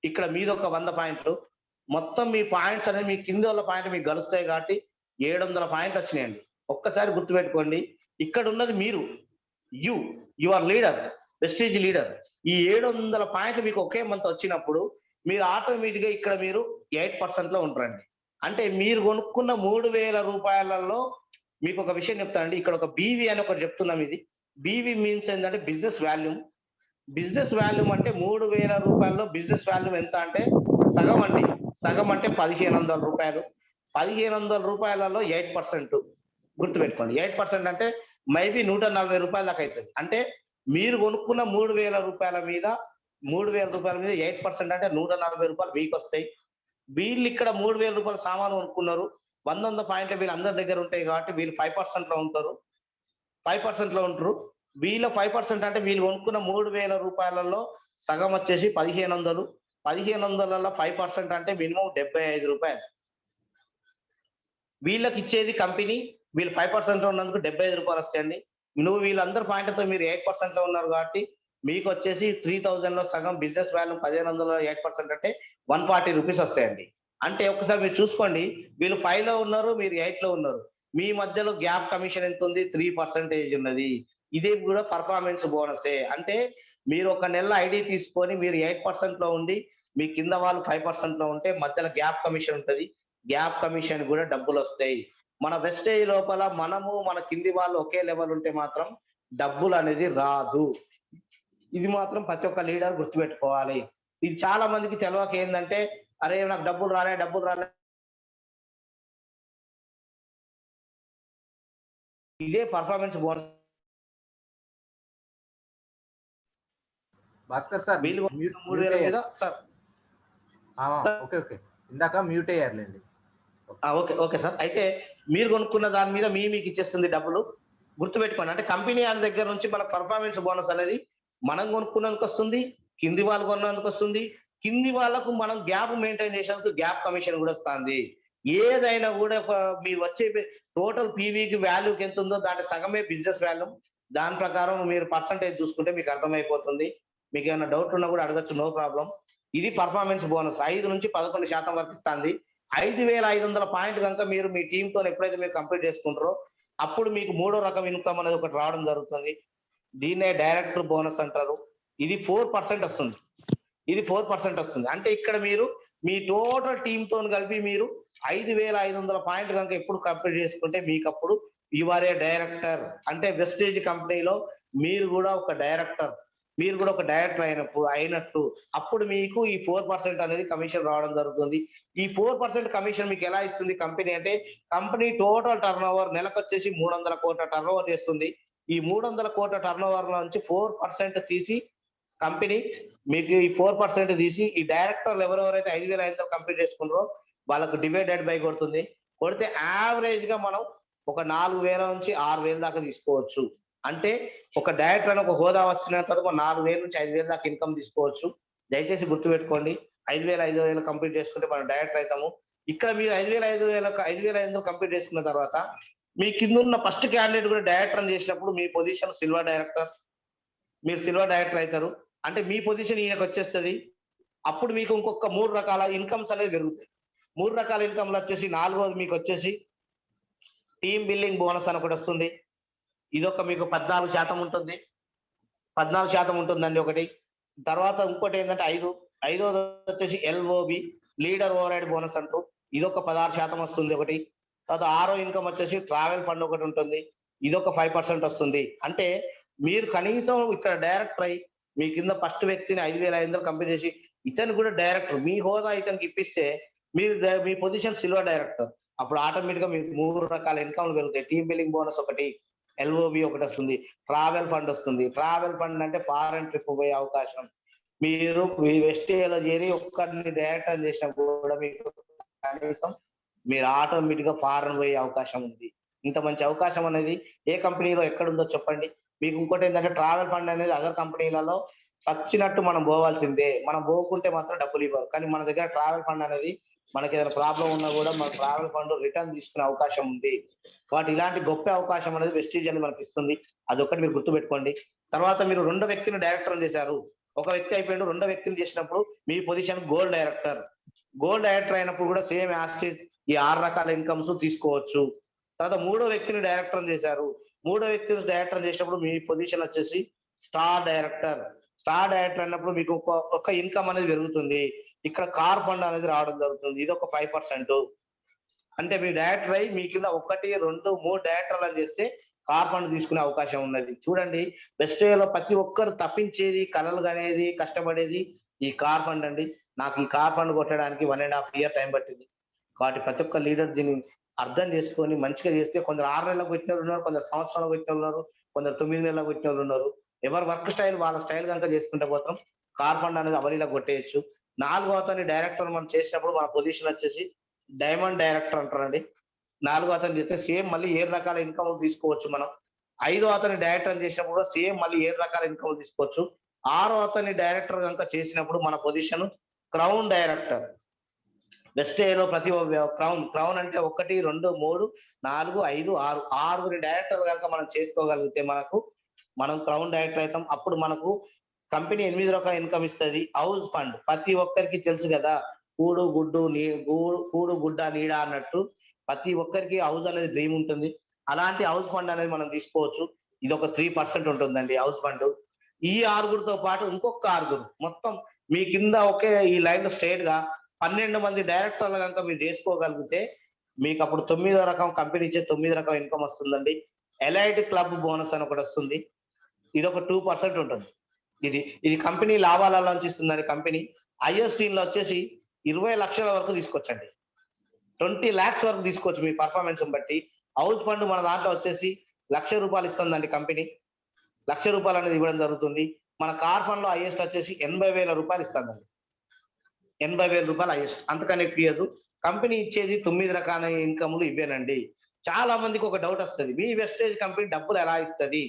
ఇక్కడ మీదొక 100 పాయింట్లు. మొత్తం మీ పాయింట్స్ అనేవి మీ కిందోళ్ళ పాయింట్లు మీకు గలుస్తాయి కాబట్టి 700 పాయింట్లు వచ్చినాయండి. ఒక్కసారి గుర్తుపెట్టుకోండి, ఇక్కడ ఉన్నది మీరు, you are leader, Vestige leader. ఈ 700 పాయింట్లు మీకు ఒకే మంత్ వచ్చినప్పుడు మీరు ఆటోమేటిక్గా ఇక్కడ మీరు 8% లో ఉంటారండి. అంటే మీరు కొనుక్కున్న 3,000 రూపాయలలో మీకు ఒక విషయం చెప్తానండి. ఇక్కడ ఒక బీవీ అని ఒకటి చెప్తున్నాం. ఇది బీవీ మీన్స్ ఏంటంటే బిజినెస్ వాల్యూమ్. బిజినెస్ వాల్యూమ్ అంటే 3,000 రూపాయల్లో బిజినెస్ వాల్యూమ్ ఎంత అంటే సగం అండి. సగం అంటే 1,500 రూపాయలు. 1,500 రూపాయలలో 8% గుర్తుపెట్టుకోండి. 8% అంటే మైబీ 140 రూపాయల దాకా అవుతుంది. అంటే మీరు కొనుక్కున్న 3,000 రూపాయల మీద 3,000 రూపాయల మీద 8% అంటే 140 రూపాయలు మీకు వస్తాయి. వీళ్ళు ఇక్కడ 3,000 రూపాయల సామాను కొనుక్కున్నారు. 100 పాయింట్లు వీళ్ళు అందరి దగ్గర ఉంటాయి కాబట్టి వీళ్ళు 5% లో ఉంటారు. 5% లో ఉంటారు. వీళ్ళ 5% అంటే వీళ్ళు కొనుక్కున్న 3,000 రూపాయలలో సగం వచ్చేసి 1,500. 1,500లలో 5% అంటే మినిమం 75 రూపాయలు. వీళ్ళకి ఇచ్చేది కంపెనీ, వీళ్ళు 5% లో ఉన్నందుకు 75 రూపాయలు వస్తాయండి. నువ్వు వీళ్ళందరి పాయింట్లతో మీరు 8% లో ఉన్నారు కాబట్టి మీకు వచ్చేసి 3,000 లో సగం బిజినెస్ వాల్యూ 1,500లో 8% అంటే 140 రూపీస్ వస్తాయండి. అంటే ఒక్కసారి మీరు చూసుకోండి, వీళ్ళు 5 లో ఉన్నారు, మీరు 8 లో ఉన్నారు. మీ మధ్యలో గ్యాప్ కమిషన్ ఎంత ఉంది? 3% ఉన్నది. ఇది కూడా పర్ఫార్మెన్స్ బోనసే. అంటే మీరు ఒక నెల ఐడి తీసుకొని మీరు 8% లో ఉండి మీ కింద వాళ్ళు 5% లో ఉంటే మధ్యలో గ్యాప్ కమిషన్ ఉంటది. గ్యాప్ కమిషన్ కూడా డబ్బులు వస్తాయి. మన వెస్టేజ్ లోపల మనము మన కింది వాళ్ళు ఒకే లెవెల్ ఉంటే మాత్రం డబ్బులు అనేది రాదు. ఇది మాత్రం ప్రతి ఒక్క లీడర్ గుర్తుపెట్టుకోవాలి. ఇది చాలా మందికి తెలియక ఏంటంటే, అరే నాకు డబ్బులు రాలే. ఇదే పర్ఫార్మెన్స్ బోనస్. భాస్కర్ సార్ వీళ్ళు మ్యూట్ 3,000 మీద సార్. ఓకే ఓకే, ఇందాక మ్యూట్ అయ్యారులేండి. Okay sir. అయితే మీరు కొనుక్కున్న దాని మీద మీకు ఇచ్చేస్తుంది డబ్బులు. గుర్తుపెట్టుకోండి. అంటే కంపెనీ ఆయన దగ్గర నుంచి మనకు పర్ఫార్మెన్స్ బోనస్ అనేది మనం కొనుక్కున్నందుకు వస్తుంది, కింది వాళ్ళు కొన్నందుకు వస్తుంది. కింది వాళ్ళకు మనం గ్యాప్ మెయింటైన్ చేసేందుకు గ్యాప్ కమిషన్ కూడా వస్తుంది. ఏదైనా కూడా మీరు వచ్చే టోటల్ పీవీకి వాల్యూకి ఎంత ఉందో దాంట్లో సగమే బిజినెస్ వాల్యూ. దాని ప్రకారం మీరు పర్సంటేజ్ చూసుకుంటే మీకు అర్థమైపోతుంది. మీకు ఏమైనా డౌట్ ఉన్నా కూడా అడగచ్చు, నో ప్రాబ్లం. ఇది పర్ఫార్మెన్స్ బోనస్ 5 నుంచి 11% వరకు ఇస్తుంది. 5,500 పాయింట్ కనుక మీరు మీ టీంతో ఎప్పుడైతే మీరు కంప్లీట్ చేసుకుంటారో అప్పుడు మీకు 3వ రకం ఇన్కమ్ అనేది ఒకటి రావడం జరుగుతుంది. దీన్నే డైరెక్టర్ బోనస్ అంటారు. ఇది 4% వస్తుంది. ఇది 4% వస్తుంది. అంటే ఇక్కడ మీరు మీ టోటల్ టీంతో కలిపి మీరు 5,500 పాయింట్ కనుక ఎప్పుడు కంప్లీట్ చేసుకుంటే మీకు అప్పుడు యువర్ ఏ డైరెక్టర్. అంటే వెస్టేజ్ కంపెనీలో మీరు కూడా ఒక డైరెక్టర్. మీరు కూడా ఒక డైరెక్టర్ అయినట్టు అప్పుడు మీకు ఈ 4% అనేది కమిషన్ రావడం జరుగుతుంది. ఈ 4% కమిషన్ మీకు ఎలా ఇస్తుంది కంపెనీ అంటే, కంపెనీ టోటల్ టర్నోవర్ నెలకు వచ్చేసి 300 కోట్ల టర్నోవర్ చేస్తుంది. ఈ 300 కోట్ల టర్నోవర్ నుంచి 4% తీసి కంపెనీ మీకు ఈ 4% తీసి ఈ డైరెక్టర్లు ఎవరెవరైతే 5,500 కంప్లీట్ చేసుకున్నారో వాళ్ళకు డివైడెడ్ బై కొడుతుంది. కొడితే యావరేజ్ గా మనం ఒక 4,000 నుంచి 6,000 దాకా తీసుకోవచ్చు. అంటే ఒక డైరెక్టర్ అని ఒక హోదా వచ్చిన తర్వాత 4,000 నుంచి 5,000 దాకా ఇన్కమ్ తీసుకోవచ్చు. దయచేసి గుర్తుపెట్టుకోండి. 5,000 కంప్లీట్ చేసుకుంటే మనం డైరెక్టర్ అవుతాము. ఇక్కడ మీరు 5,500 కంప్లీట్ చేసుకున్న తర్వాత మీ కింద ఉన్న ఫస్ట్ క్యాండిడేట్ కూడా డైరెక్టర్ అని చేసినప్పుడు మీ పొజిషన్ సిల్వర్ డైరెక్టర్. మీరు సిల్వర్ డైరెక్టర్ అవుతారు. అంటే మీ పొజిషన్ ఈయనకు వచ్చేస్తుంది. అప్పుడు మీకు ఇంకొక 3 రకాల ఇన్కమ్స్ అనేది పెరుగుతాయి. 3 రకాల ఇన్కమ్లు వచ్చేసి 4వది మీకు వచ్చేసి టీమ్ బిల్డింగ్ బోనస్ అని ఒకటి వస్తుంది. ఇదొక మీకు 14% ఉంటుంది. 14% ఉంటుందండి ఒకటి. తర్వాత ఇంకోటి ఏంటంటే 5వది వచ్చేసి LOB leader over head bonus అంటూ ఇదొక 16% వస్తుంది ఒకటి. తర్వాత 6వ ఇన్కమ్ వచ్చేసి ట్రావెల్ ఫండ్ ఒకటి ఉంటుంది. ఇదొక 5% వస్తుంది. అంటే మీరు కనీసం ఇక్కడ డైరెక్టర్ అయ్యి మీ కింద ఫస్ట్ వ్యక్తిని 5,500 కంప్లీట్ చేసి ఇతను కూడా డైరెక్టర్ మీ హోదా ఇతనికి ఇప్పిస్తే మీరు మీ పొజిషన్ సిల్వర్ డైరెక్టర్. అప్పుడు ఆటోమేటిక్ గా మీకు 3 రకాల ఇన్కమ్లు పెరుగుతాయి. టీమ్ బిల్డింగ్ బోనస్ ఒకటి, ఎల్ఓబి ఒకటి వస్తుంది, ట్రావెల్ ఫండ్ వస్తుంది. ట్రావెల్ ఫండ్ అంటే ఫారెన్ ట్రిప్ పోయే అవకాశం. మీరు వెస్టేజ్లో చేరి ఒక్కరిని డైరెక్టర్ చేసినా కూడా మీకు కనీసం మీరు ఆటోమేటిక్ గా ఫారెన్ పోయే అవకాశం ఉంది. ఇంత మంచి అవకాశం అనేది ఏ కంపెనీలో ఎక్కడుందో చెప్పండి. మీకు ఇంకోటి ఏంటంటే ట్రావెల్ ఫండ్ అనేది అదర్ కంపెనీలలో చచ్చినట్టు మనం పోవాల్సిందే. మనం పోకుంటే మాత్రం డబ్బులు ఇవ్వరు. కానీ మన దగ్గర ట్రావెల్ ఫండ్ అనేది మనకి ఏదైనా ప్రాబ్లం ఉన్నా కూడా మన ట్రావెల్ ఫండ్ రిటర్న్ తీసుకునే అవకాశం ఉంది. వాటి ఇలాంటి గొప్ప అవకాశం అనేది వెస్టీజ్ అని మనకి ఇస్తుంది. అదొక్కటి మీరు గుర్తుపెట్టుకోండి. తర్వాత మీరు 2వ వ్యక్తిని డైరెక్టర్ చేశారు. ఒక వ్యక్తి అయిపోయిండు, 2వ వ్యక్తిని చేసినప్పుడు మీ position gold director. Gold director అయినప్పుడు కూడా సేమ్ యాస్టేజ్ ఈ 6 రకాల ఇన్కమ్స్ తీసుకోవచ్చు. తర్వాత మూడో వ్యక్తిని డైరెక్టర్ చేశారు. మూడో వ్యక్తిని డైరెక్టర్ చేసినప్పుడు మీ పొజిషన్ వచ్చేసి స్టార్ డైరెక్టర్. స్టార్ డైరెక్టర్ అన్నప్పుడు మీకు ఒక ఇన్కమ్ అనేది పెరుగుతుంది. ఇక్కడ కార్ ఫండ్ అనేది రావడం జరుగుతుంది. ఇది ఒక 5%. అంటే మీ డైరెక్టర్ అయ్యి మీ కింద 1, 2, 3 డైరెక్టర్లను చేస్తే కార్ ఫండ్ తీసుకునే అవకాశం ఉన్నది. చూడండి వెస్టేజ్‌లో ప్రతి ఒక్కరు తప్పించేది, కలలు కనేది, కష్టపడేది ఈ కార్ ఫండ్ అండి. నాకు ఈ కార్ ఫండ్ కొట్టడానికి 1.5 ఇయర్ టైం పట్టింది. కాబట్టి ప్రతి ఒక్క లీడర్ దీన్ని అర్థం చేసుకొని మంచిగా చేస్తే కొందరు 6 నెలలకు పెట్టినోళ్ళు ఉన్నారు, కొందరు సంవత్సరాలకు పెట్టినోళ్ళు ఉన్నారు, కొందరు 9 నెలలకు పెట్టినోళ్ళు ఉన్నారు. ఎవరి వర్క్ స్టైల్ వాళ్ళ స్టైల్ కనుక చేసుకుంటే మాత్రం కార్ ఫండ్ అనేది అవలీలా కొట్టేయచ్చు. 4వ అతని డైరెక్టర్ మనం చేసినప్పుడు మన పొజిషన్ వచ్చేసి డైమండ్ డైరెక్టర్ అంటారండి. 4వ అతను చేస్తే సేమ్ మళ్ళీ 7 రకాల ఇన్కమ్ తీసుకోవచ్చు మనం. 5వ అతని డైరెక్టర్ చేసినప్పుడు కూడా సేమ్ మళ్ళీ 7 రకాల ఇన్కమ్ తీసుకోవచ్చు. 6వ అతని డైరెక్టర్ కనుక చేసినప్పుడు మన పొజిషన్ క్రౌన్ డైరెక్టర్. వెస్టేజ్‌లో ప్రతి క్రౌన్ అంటే 1, 2, 3, 4, 5, 6 6గురి డైరెక్టర్లు కనుక మనం చేసుకోగలిగితే మనం క్రౌన్ డైరెక్టర్ అవుతాం. అప్పుడు మనకు కంపెనీ 8 రకాల ఇన్కమ్ ఇస్తది. హౌస్ ఫండ్ ప్రతి ఒక్కరికి తెలుసు కదా! కూడు, గుడ్డ, నీడ అన్నట్టు ప్రతి ఒక్కరికి హౌస్ అనేది డ్రీమ్ ఉంటుంది. అలాంటి హౌస్ ఫండ్ అనేది మనం తీసుకోవచ్చు. ఇదొక 3% ఉంటుందండి హౌస్ ఫండ్. ఈ 6గురితో పాటు ఇంకొక 6గురు మొత్తం మీ కింద ఒకే ఈ లైన్‌లో స్ట్రెయిట్‌గా 12 మంది డైరెక్టర్లు గనుక మీరు చేసుకోగలిగితే మీకప్పుడు 9వ రకం కంపెనీ ఇచ్చే 9 రకం ఇన్కమ్ వస్తుందండి. ఎలైట్ క్లబ్ బోనస్ అని ఒకటొస్తుంది. ఇదొక 2% ఉంటుంది. ఇది కంపెనీ లాభాలలోంచి ఇస్తుందండి కంపెనీ. హైయెస్ట్ దీనిలో వచ్చేసి 20 లక్షల వరకు తీసుకోవచ్చండి. 20 లాక్స్ వరకు తీసుకోవచ్చు మీ పెర్ఫార్మన్స్‌ని బట్టి. హౌస్ ఫండ్ మన దాంట్లో వచ్చేసి రూ. 1,00,000 ఇస్తుందండి కంపెనీ. రూ. 1,00,000 అనేది ఇవ్వడం జరుగుతుంది. మన కార్ ఫండ్‌లో హైయెస్ట్ వచ్చేసి రూ. 80,000 ఇస్తుందండి. రూ. 80,000 హైయెస్ట్. అంతకన్నా ఎక్కువ ఇయ్యదు. కంపెనీ ఇచ్చేది 9 రకాల ఇన్కమ్‌లు ఇవేనండి. చాలా మందికి ఒక డౌట్ వస్తది. మీ వెస్టేజ్ కంపెనీ డబ్బులు ఎలా ఇస్తది?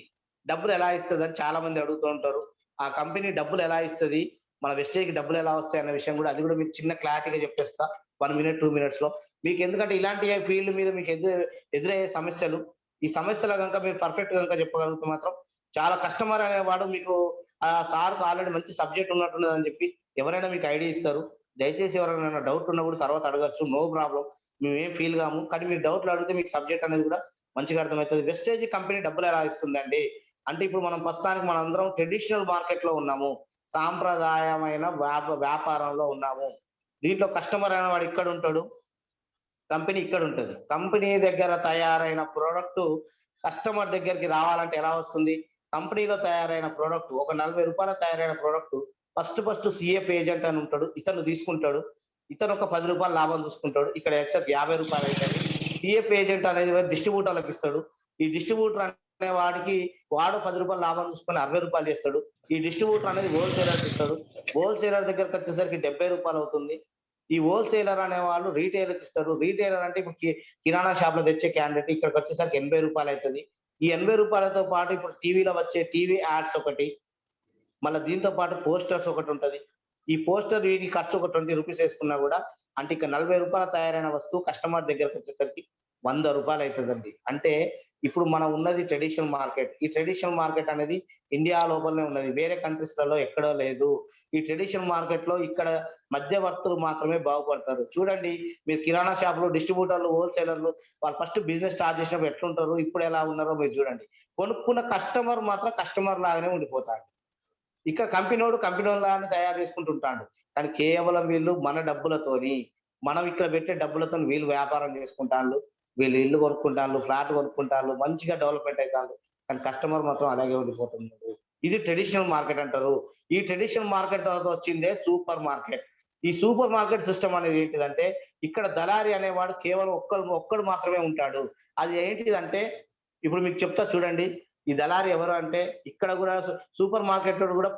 డబ్బులు ఎలా ఇస్తదని చాలా మంది అడుగుతూ ఉంటారు. ఆ కంపెనీ డబ్బులు ఎలా ఇస్తది? మన వెస్టేజ్‌కి డబ్బులు ఎలా వస్తాయి అన్న విషయం కూడా అది కూడా మీకు చిన్న క్లారిటీగా చెప్పేస్తా. 1 మినిట్, 2 మినిట్స్‌లో. మీకు ఎందుకంటే ఇలాంటి ఫీల్డ్ మీద మీకు ఎదురయ్యే సమస్యలు, ఈ సమస్యలు గనుక మీరు పర్ఫెక్ట్ గనుక చెప్పగలిగితే మాత్రం చాలా కస్టమర్ అనేవాడు మీకు సార్‌కి ఆల్రెడీ మంచి సబ్జెక్ట్ ఉన్నట్టున్నదని చెప్పి ఎవరైనా మీకు ఐడియా ఇస్తారు. దయచేసి ఎవరైనా డౌట్ ఉన్నా కూడా తర్వాత అడగొచ్చు. No problem. మేమేం ఫీల్ కాము. కానీ మీరు డౌట్‌లు అడిగితే మీకు సబ్జెక్ట్ అనేది కూడా మంచిగా అర్థమవుతది. వెస్టేజ్ కంపెనీ డబ్బులు ఎలా ఇస్తుందండి? అంటే ఇప్పుడు మనం ప్రస్తుతానికి మనందరం ట్రెడిషనల్ మార్కెట్‌లో ఉన్నాము. సాంప్రదాయమైన వ్యాపారంలో ఉన్నాము. దీంట్లో కస్టమర్ అనేవాడు ఇక్కడ ఉంటాడు. కంపెనీ ఇక్కడ ఉంటది. కంపెనీ దగ్గర తయారైన ప్రొడక్ట్ కస్టమర్ దగ్గరికి రావాలంటే ఎలా వస్తుంది? కంపెనీలో తయారైన ప్రొడక్ట్ ఒక రూ. 40 తయారైన ప్రొడక్ట్ ఫస్ట్ సీఎఫ్ ఏజెంట్ అని ఉంటాడు. ఇతను తీసుకుంటాడు. ఇతను ఒక రూ. 10 లాభం చూసుకుంటాడు. ఇక్కడ ఎక్స్‌ట్రా రూ. 50 అయితది. సీఎఫ్ ఏజెంట్ అనేది డిస్ట్రిబ్యూటర్‌లకు ఇస్తాడు. ఈ డిస్ట్రిబ్యూటర్ అనే వాడికి వాడు రూ. 10 లాభం చూసుకొని రూ. 60 చేస్తాడు. ఈ డిస్ట్రిబ్యూటర్ అనేది హోల్‌సేలర్‌కి ఇస్తాడు. హోల్‌సేలర్ దగ్గరికి వచ్చేసరికి రూ. 70 అవుతుంది. ఈ హోల్‌సేలర్ అనేవాళ్ళు రీటైలర్‌కి ఇస్తారు. రీటైలర్ అంటే ఇప్పుడు కిరాణా షాప్‌లో తెచ్చే క్యాండిడేట్ ఇక్కడికి వచ్చేసరికి రూ. 80 అయితది. ఈ రూ. 80తో పాటు ఇప్పుడు టీవీలో వచ్చే టీవీ యాడ్స్ ఒకటి, మళ్ళా దీంతో పాటు పోస్టర్స్ ఒకటుంటది. ఈ పోస్టర్ వీటి ఖర్చు ఒక రూ. 20 ఏసుకున్నా గూడా అంటే ఇక రూ. 40 తయారైన వస్తువు కస్టమర్ దగ్గరకొచ్చేసరికి రూ. 100 అయితదండి. అంటే ఇప్పుడు మనం ఉన్నది ట్రెడిషనల్ మార్కెట్. ఈ ట్రెడిషనల్ మార్కెట్ అనేది ఇండియా లోపలనే ఉన్నది. వేరే కంట్రీస్‌లలో ఎక్కడో లేదు. ఈ ట్రెడిషనల్ మార్కెట్‌లో ఇక్కడ మధ్యవర్తులు మాత్రమే బాగుపడతారు. చూడండి మీరు కిరాణా షాపులు, డిస్ట్రిబ్యూటర్లు, హోల్‌సేలర్లు వాళ్ళు ఫస్ట్ బిజినెస్ స్టార్ట్ చేసినప్పుడు ఎట్లుంటారు? ఇప్పుడు ఎలా ఉన్నారో మీరు చూడండి. కొనుక్కున్న కస్టమర్ మాత్రం కస్టమర్ లాగానే ఉండిపోతాడు. ఇక్కడ కంపెనోళ్ళలాగానే తయారు చేసుకుంటూ ఉంటాడు. కానీ కేవలం వీళ్ళు మన డబ్బులతోని, మనం ఇక్కడ పెట్టే డబ్బులతోని వీళ్ళు వ్యాపారం చేసుకుంటాండ్లు. వీళ్ళు ఇల్లు కొనుక్కుంటాండ్లు, ఫ్లాట్ కొనుక్కుంటాండ్లు, మంచిగా డెవలప్‌మెంట్ అయితాండ్రు. కానీ కస్టమర్ మాత్రం అలాగే ఉండిపోతున్నాడు. ఇది ట్రెడిషనల్ మార్కెట్ అంటారు. ఈ ట్రెడిషనల్ మార్కెట్ తర్వాత వచ్చిందే సూపర్ మార్కెట్. ఈ సూపర్ మార్కెట్ సిస్టమ్ అనేది ఏంటిదంటే ఇక్కడ దళారి అనేవాడు కేవలం ఒక్కడు మాత్రమే ఉంటాడు. అది ఏంటిదంటే ఇప్పుడు మీకు చెప్తా చూడండి. ఈ దళారి ఎవరు అంటే ఇక్కడ కూడా సూపర్ మార్కెట్‌లో కూడా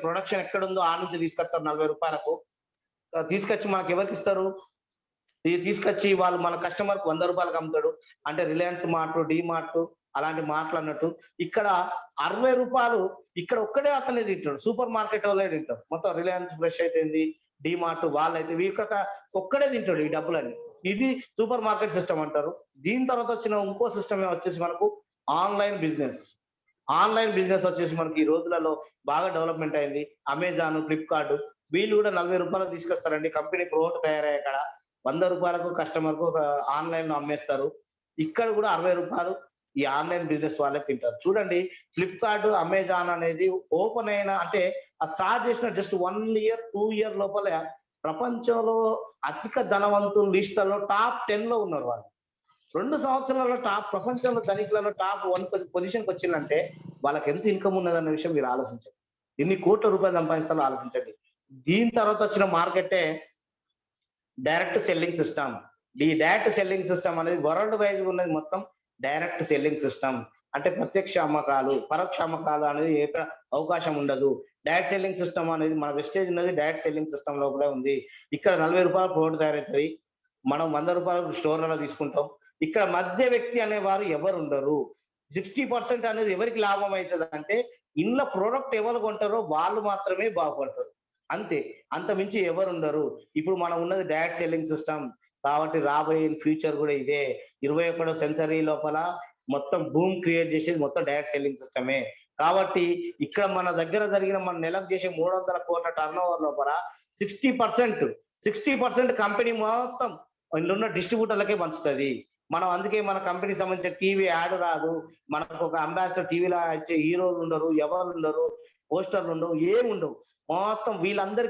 ప్రొడక్షన్ ఎక్కడుందో ఆ నుంచి తీసుకొస్తారు రూ. 40కు. తీసుకొచ్చి మనకి ఎవరికిస్తారు? ఇది తీసుకొచ్చి వాళ్ళు మన కస్టమర్‌కి రూ. 100కి అమ్ముతాడు. అంటే రిలయన్స్ మార్ట్, డీమార్ట్ అలాంటి మార్ట్‌లు అన్నట్టు. ఇక్కడ రూ. 60 ఇక్కడ ఒక్కడే అతనే తింటాడు. సూపర్ మార్కెట్ వాళ్ళే తింటారు. మొత్తం రిలయన్స్ ఫ్రెష్ అయితేంది, డీమార్ట్ వాళ్ళైతే ఒక్కడే తింటాడు ఈ డబ్బులన్నీ. ఇది సూపర్ మార్కెట్ సిస్టమ్ అంటారు. దీని తర్వాత వచ్చిన ఇంకో సిస్టమ్ వచ్చేసి మనకు ఆన్‌లైన్ బిజినెస్. ఆన్‌లైన్ బిజినెస్ వచ్చేసి మనకి ఈ రోజులలో బాగా డెవలప్‌మెంట్ అయింది. అమెజాన్, ఫ్లిప్‌కార్ట్ వీళ్ళు కూడా రూ. 40 తీసుకొస్తారండి. కంపెనీ ప్రోడక్ట్ తయారయ్యే కాడ. రూపాయలకు కస్టమర్కు ఆన్లైన్ లో అమ్మేస్తారు. ఇక్కడ కూడా 60 రూపాయలు ఈ ఆన్లైన్ బిజినెస్ వాళ్ళే తింటారు. చూడండి, ఫ్లిప్కార్ట్, అమెజాన్ అనేది ఓపెన్ అయిన అంటే ఆ స్టార్ట్ చేసిన జస్ట్ 1 ఇయర్ 2 ఇయర్ లోపల ప్రపంచంలో అధిక ధనవంతుల లిస్టులో టాప్ 10 లో ఉన్నారు వాళ్ళు. 2 సంవత్సరాలలో ప్రపంచంలో ధనికులలో టాప్ 1 పొజిషన్కి వచ్చిందంటే వాళ్ళకి ఎంత ఇన్కమ్ ఉన్నదన్న విషయం మీరు ఆలోచించండి. ఎన్ని కోట్ల రూపాయలు సంపాదిస్తారో ఆలోచించండి. దీని తర్వాత వచ్చిన మార్కెటే డైరెక్ట్ సెల్లింగ్ సిస్టమ్. ఈ డైరెక్ట్ సెల్లింగ్ సిస్టమ్ అనేది వరల్డ్ వైడ్ ఉన్నది మొత్తం డైరెక్ట్ సెల్లింగ్ సిస్టమ్. అంటే ప్రత్యక్ష అమ్మకాలు, పరోక్ష అమ్మకాలు అనేది ఎక్కడ అవకాశం ఉండదు. డైరెక్ట్ సెల్లింగ్ సిస్టమ్ అనేది మన వెస్టేజ్ ఉన్నది డైరెక్ట్ సెల్లింగ్ సిస్టమ్ లో కూడా ఉంది. ఇక్కడ 40 రూపాయల ప్రోడక్ట్ తయారవుతుంది, మనం 100 రూపాయలు స్టోర్లలో తీసుకుంటాం. ఇక్కడ మధ్య వ్యక్తి అనేవారు ఎవరు ఉండరు. 60% అనేది ఎవరికి లాభం అవుతుంది అంటే ఇళ్ళ ప్రోడక్ట్ ఎవరు కొంటారో వాళ్ళు మాత్రమే బాగుపడతారు. అంతే, అంత మించి ఎవరు ఉండరు. ఇప్పుడు మనం ఉన్నది డైరెక్ట్ సెల్లింగ్ సిస్టమ్ కాబట్టి రాబోయే ఫ్యూచర్ కూడా ఇదే. 21వ సెంచరీ లోపల మొత్తం భూమి క్రియేట్ చేసేది మొత్తం డైరెక్ట్ సెల్లింగ్ సిస్టమే. కాబట్టి ఇక్కడ మన దగ్గర జరిగిన మన నెలకు చేసే 300 కోట్ల టర్న్ ఓవర్ లోపల 60% కంపెనీ మొత్తం ఇందులో డిస్ట్రిబ్యూటర్లకే పంచుతుంది. మనం అందుకే మన కంపెనీకి సంబంధించిన టీవీ యాడ్ రాదు, మనకు ఒక అంబాసిడర్ టీవీలో వచ్చే హీరోలు ఉండరు, ఎవరు ఉండరు, పోస్టర్లు ఉండవు, ఏమి ఉండవు. మొత్తం వీళ్ళందరూ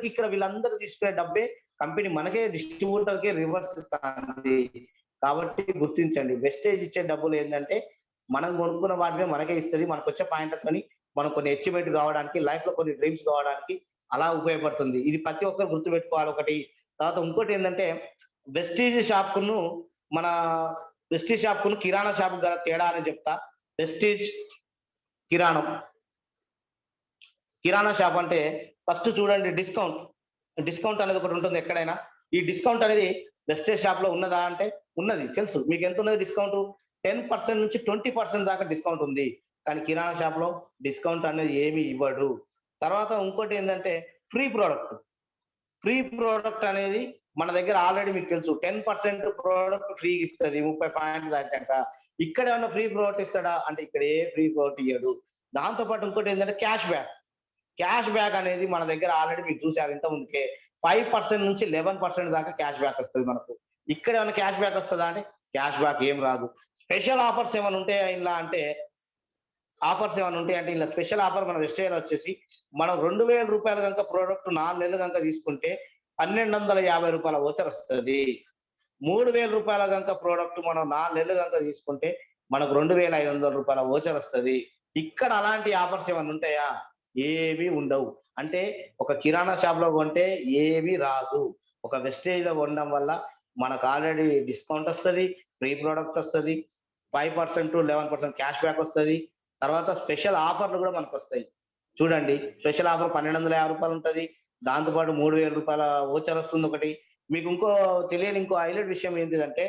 తీసుకునే డబ్బే కంపెనీ మనకే డిస్ట్రిబ్యూటర్కే రివర్స్ ఇస్తుంది. కాబట్టి గుర్తించండి, వెస్టేజ్ ఇచ్చే డబ్బులు ఏంటంటే మనం కొనుక్కున్న వాటిని మనకే ఇస్తుంది. మనకు వచ్చే పాయింట్ కొని మనం కొన్ని అచీవ్మెంట్ కావడానికి, లైఫ్ లో కొన్ని డ్రీమ్స్ కావడానికి అలా ఉపయోగపడుతుంది. ఇది ప్రతి ఒక్కరు గుర్తుపెట్టుకోవాలి. ఒకటి తర్వాత ఇంకోటి ఏంటంటే వెస్టీజ్ షాప్ కును మన వెస్టీజ్ షాప్ కును కిరాణా షాప్ గల తేడా అని చెప్తా. వెస్టీజ్ కిరాణా షాప్ అంటే ఫస్ట్ చూడండి, డిస్కౌంట్ అనేది ఒకటి ఉంటుంది ఎక్కడైనా. ఈ డిస్కౌంట్ అనేది వెస్టేజ్ షాప్ లో ఉన్నదా అంటే ఉన్నది, తెలుసు మీకు ఎంత ఉన్నది డిస్కౌంట్. 10% నుంచి 20% దాకా డిస్కౌంట్ ఉంది. కానీ కిరాణా షాప్ లో డిస్కౌంట్ అనేది ఏమి ఇవ్వడు. తర్వాత ఇంకోటి ఏంటంటే ఫ్రీ ప్రోడక్ట్ అనేది మన దగ్గర ఆల్రెడీ మీకు తెలుసు 10% ప్రోడక్ట్ ఫ్రీ ఇస్తుంది 30 పాయింట్లు దాటాక. ఇక్కడ ఏమన్నా ఫ్రీ ప్రోడక్ట్ ఇస్తాడా అంటే ఇక్కడ ఏ ఫ్రీ ప్రోడక్ట్ ఇవ్వడు. దాంతో పాటు ఇంకోటి ఏంటంటే క్యాష్ బ్యాక్ అనేది మన దగ్గర ఆల్రెడీ మీకు చూసారు ఇంత ముందుకే 5% నుంచి 11% దాకా క్యాష్ బ్యాక్ వస్తుంది మనకు. ఇక్కడ ఏమైనా క్యాష్ బ్యాక్ వస్తుందా అంటే క్యాష్ బ్యాక్ ఏం రాదు. స్పెషల్ ఆఫర్స్ ఏమైనా ఉంటాయా ఇలా అంటే ఇలా స్పెషల్ ఆఫర్ మన వెస్టేజ్ వచ్చేసి మనం 2000 రూపాయలు కనుక ప్రోడక్ట్ 4 నెలలు కనుక తీసుకుంటే 1250 రూపాయల ఓచర్ వస్తుంది. 3000 రూపాయల కనుక ప్రోడక్ట్ మనం 4 నెలలు కనుక తీసుకుంటే మనకు 2500 రూపాయల ఓచర్ వస్తుంది. ఇక్కడ అలాంటి ఆఫర్స్ ఏమైనా ఉంటాయా? ఏమీ ఉండవు. అంటే ఒక కిరాణా షాప్ లో కొంటే ఏమీ రాదు. ఒక వెస్టేజ్ లో కొనడం వల్ల మనకు ఆల్రెడీ డిస్కౌంట్ వస్తుంది, ఫ్రీ ప్రోడక్ట్ వస్తుంది, 5% 11% క్యాష్ బ్యాక్ వస్తుంది. తర్వాత స్పెషల్ ఆఫర్లు కూడా మనకు వస్తాయి. చూడండి, స్పెషల్ ఆఫర్ 1250 రూపాయలు ఉంటుంది, దాంతోపాటు 3000 రూపాయల ఓచర్ వస్తుంది ఒకటి. మీకు ఇంకో హైలైట్ విషయం ఏంటిదంటే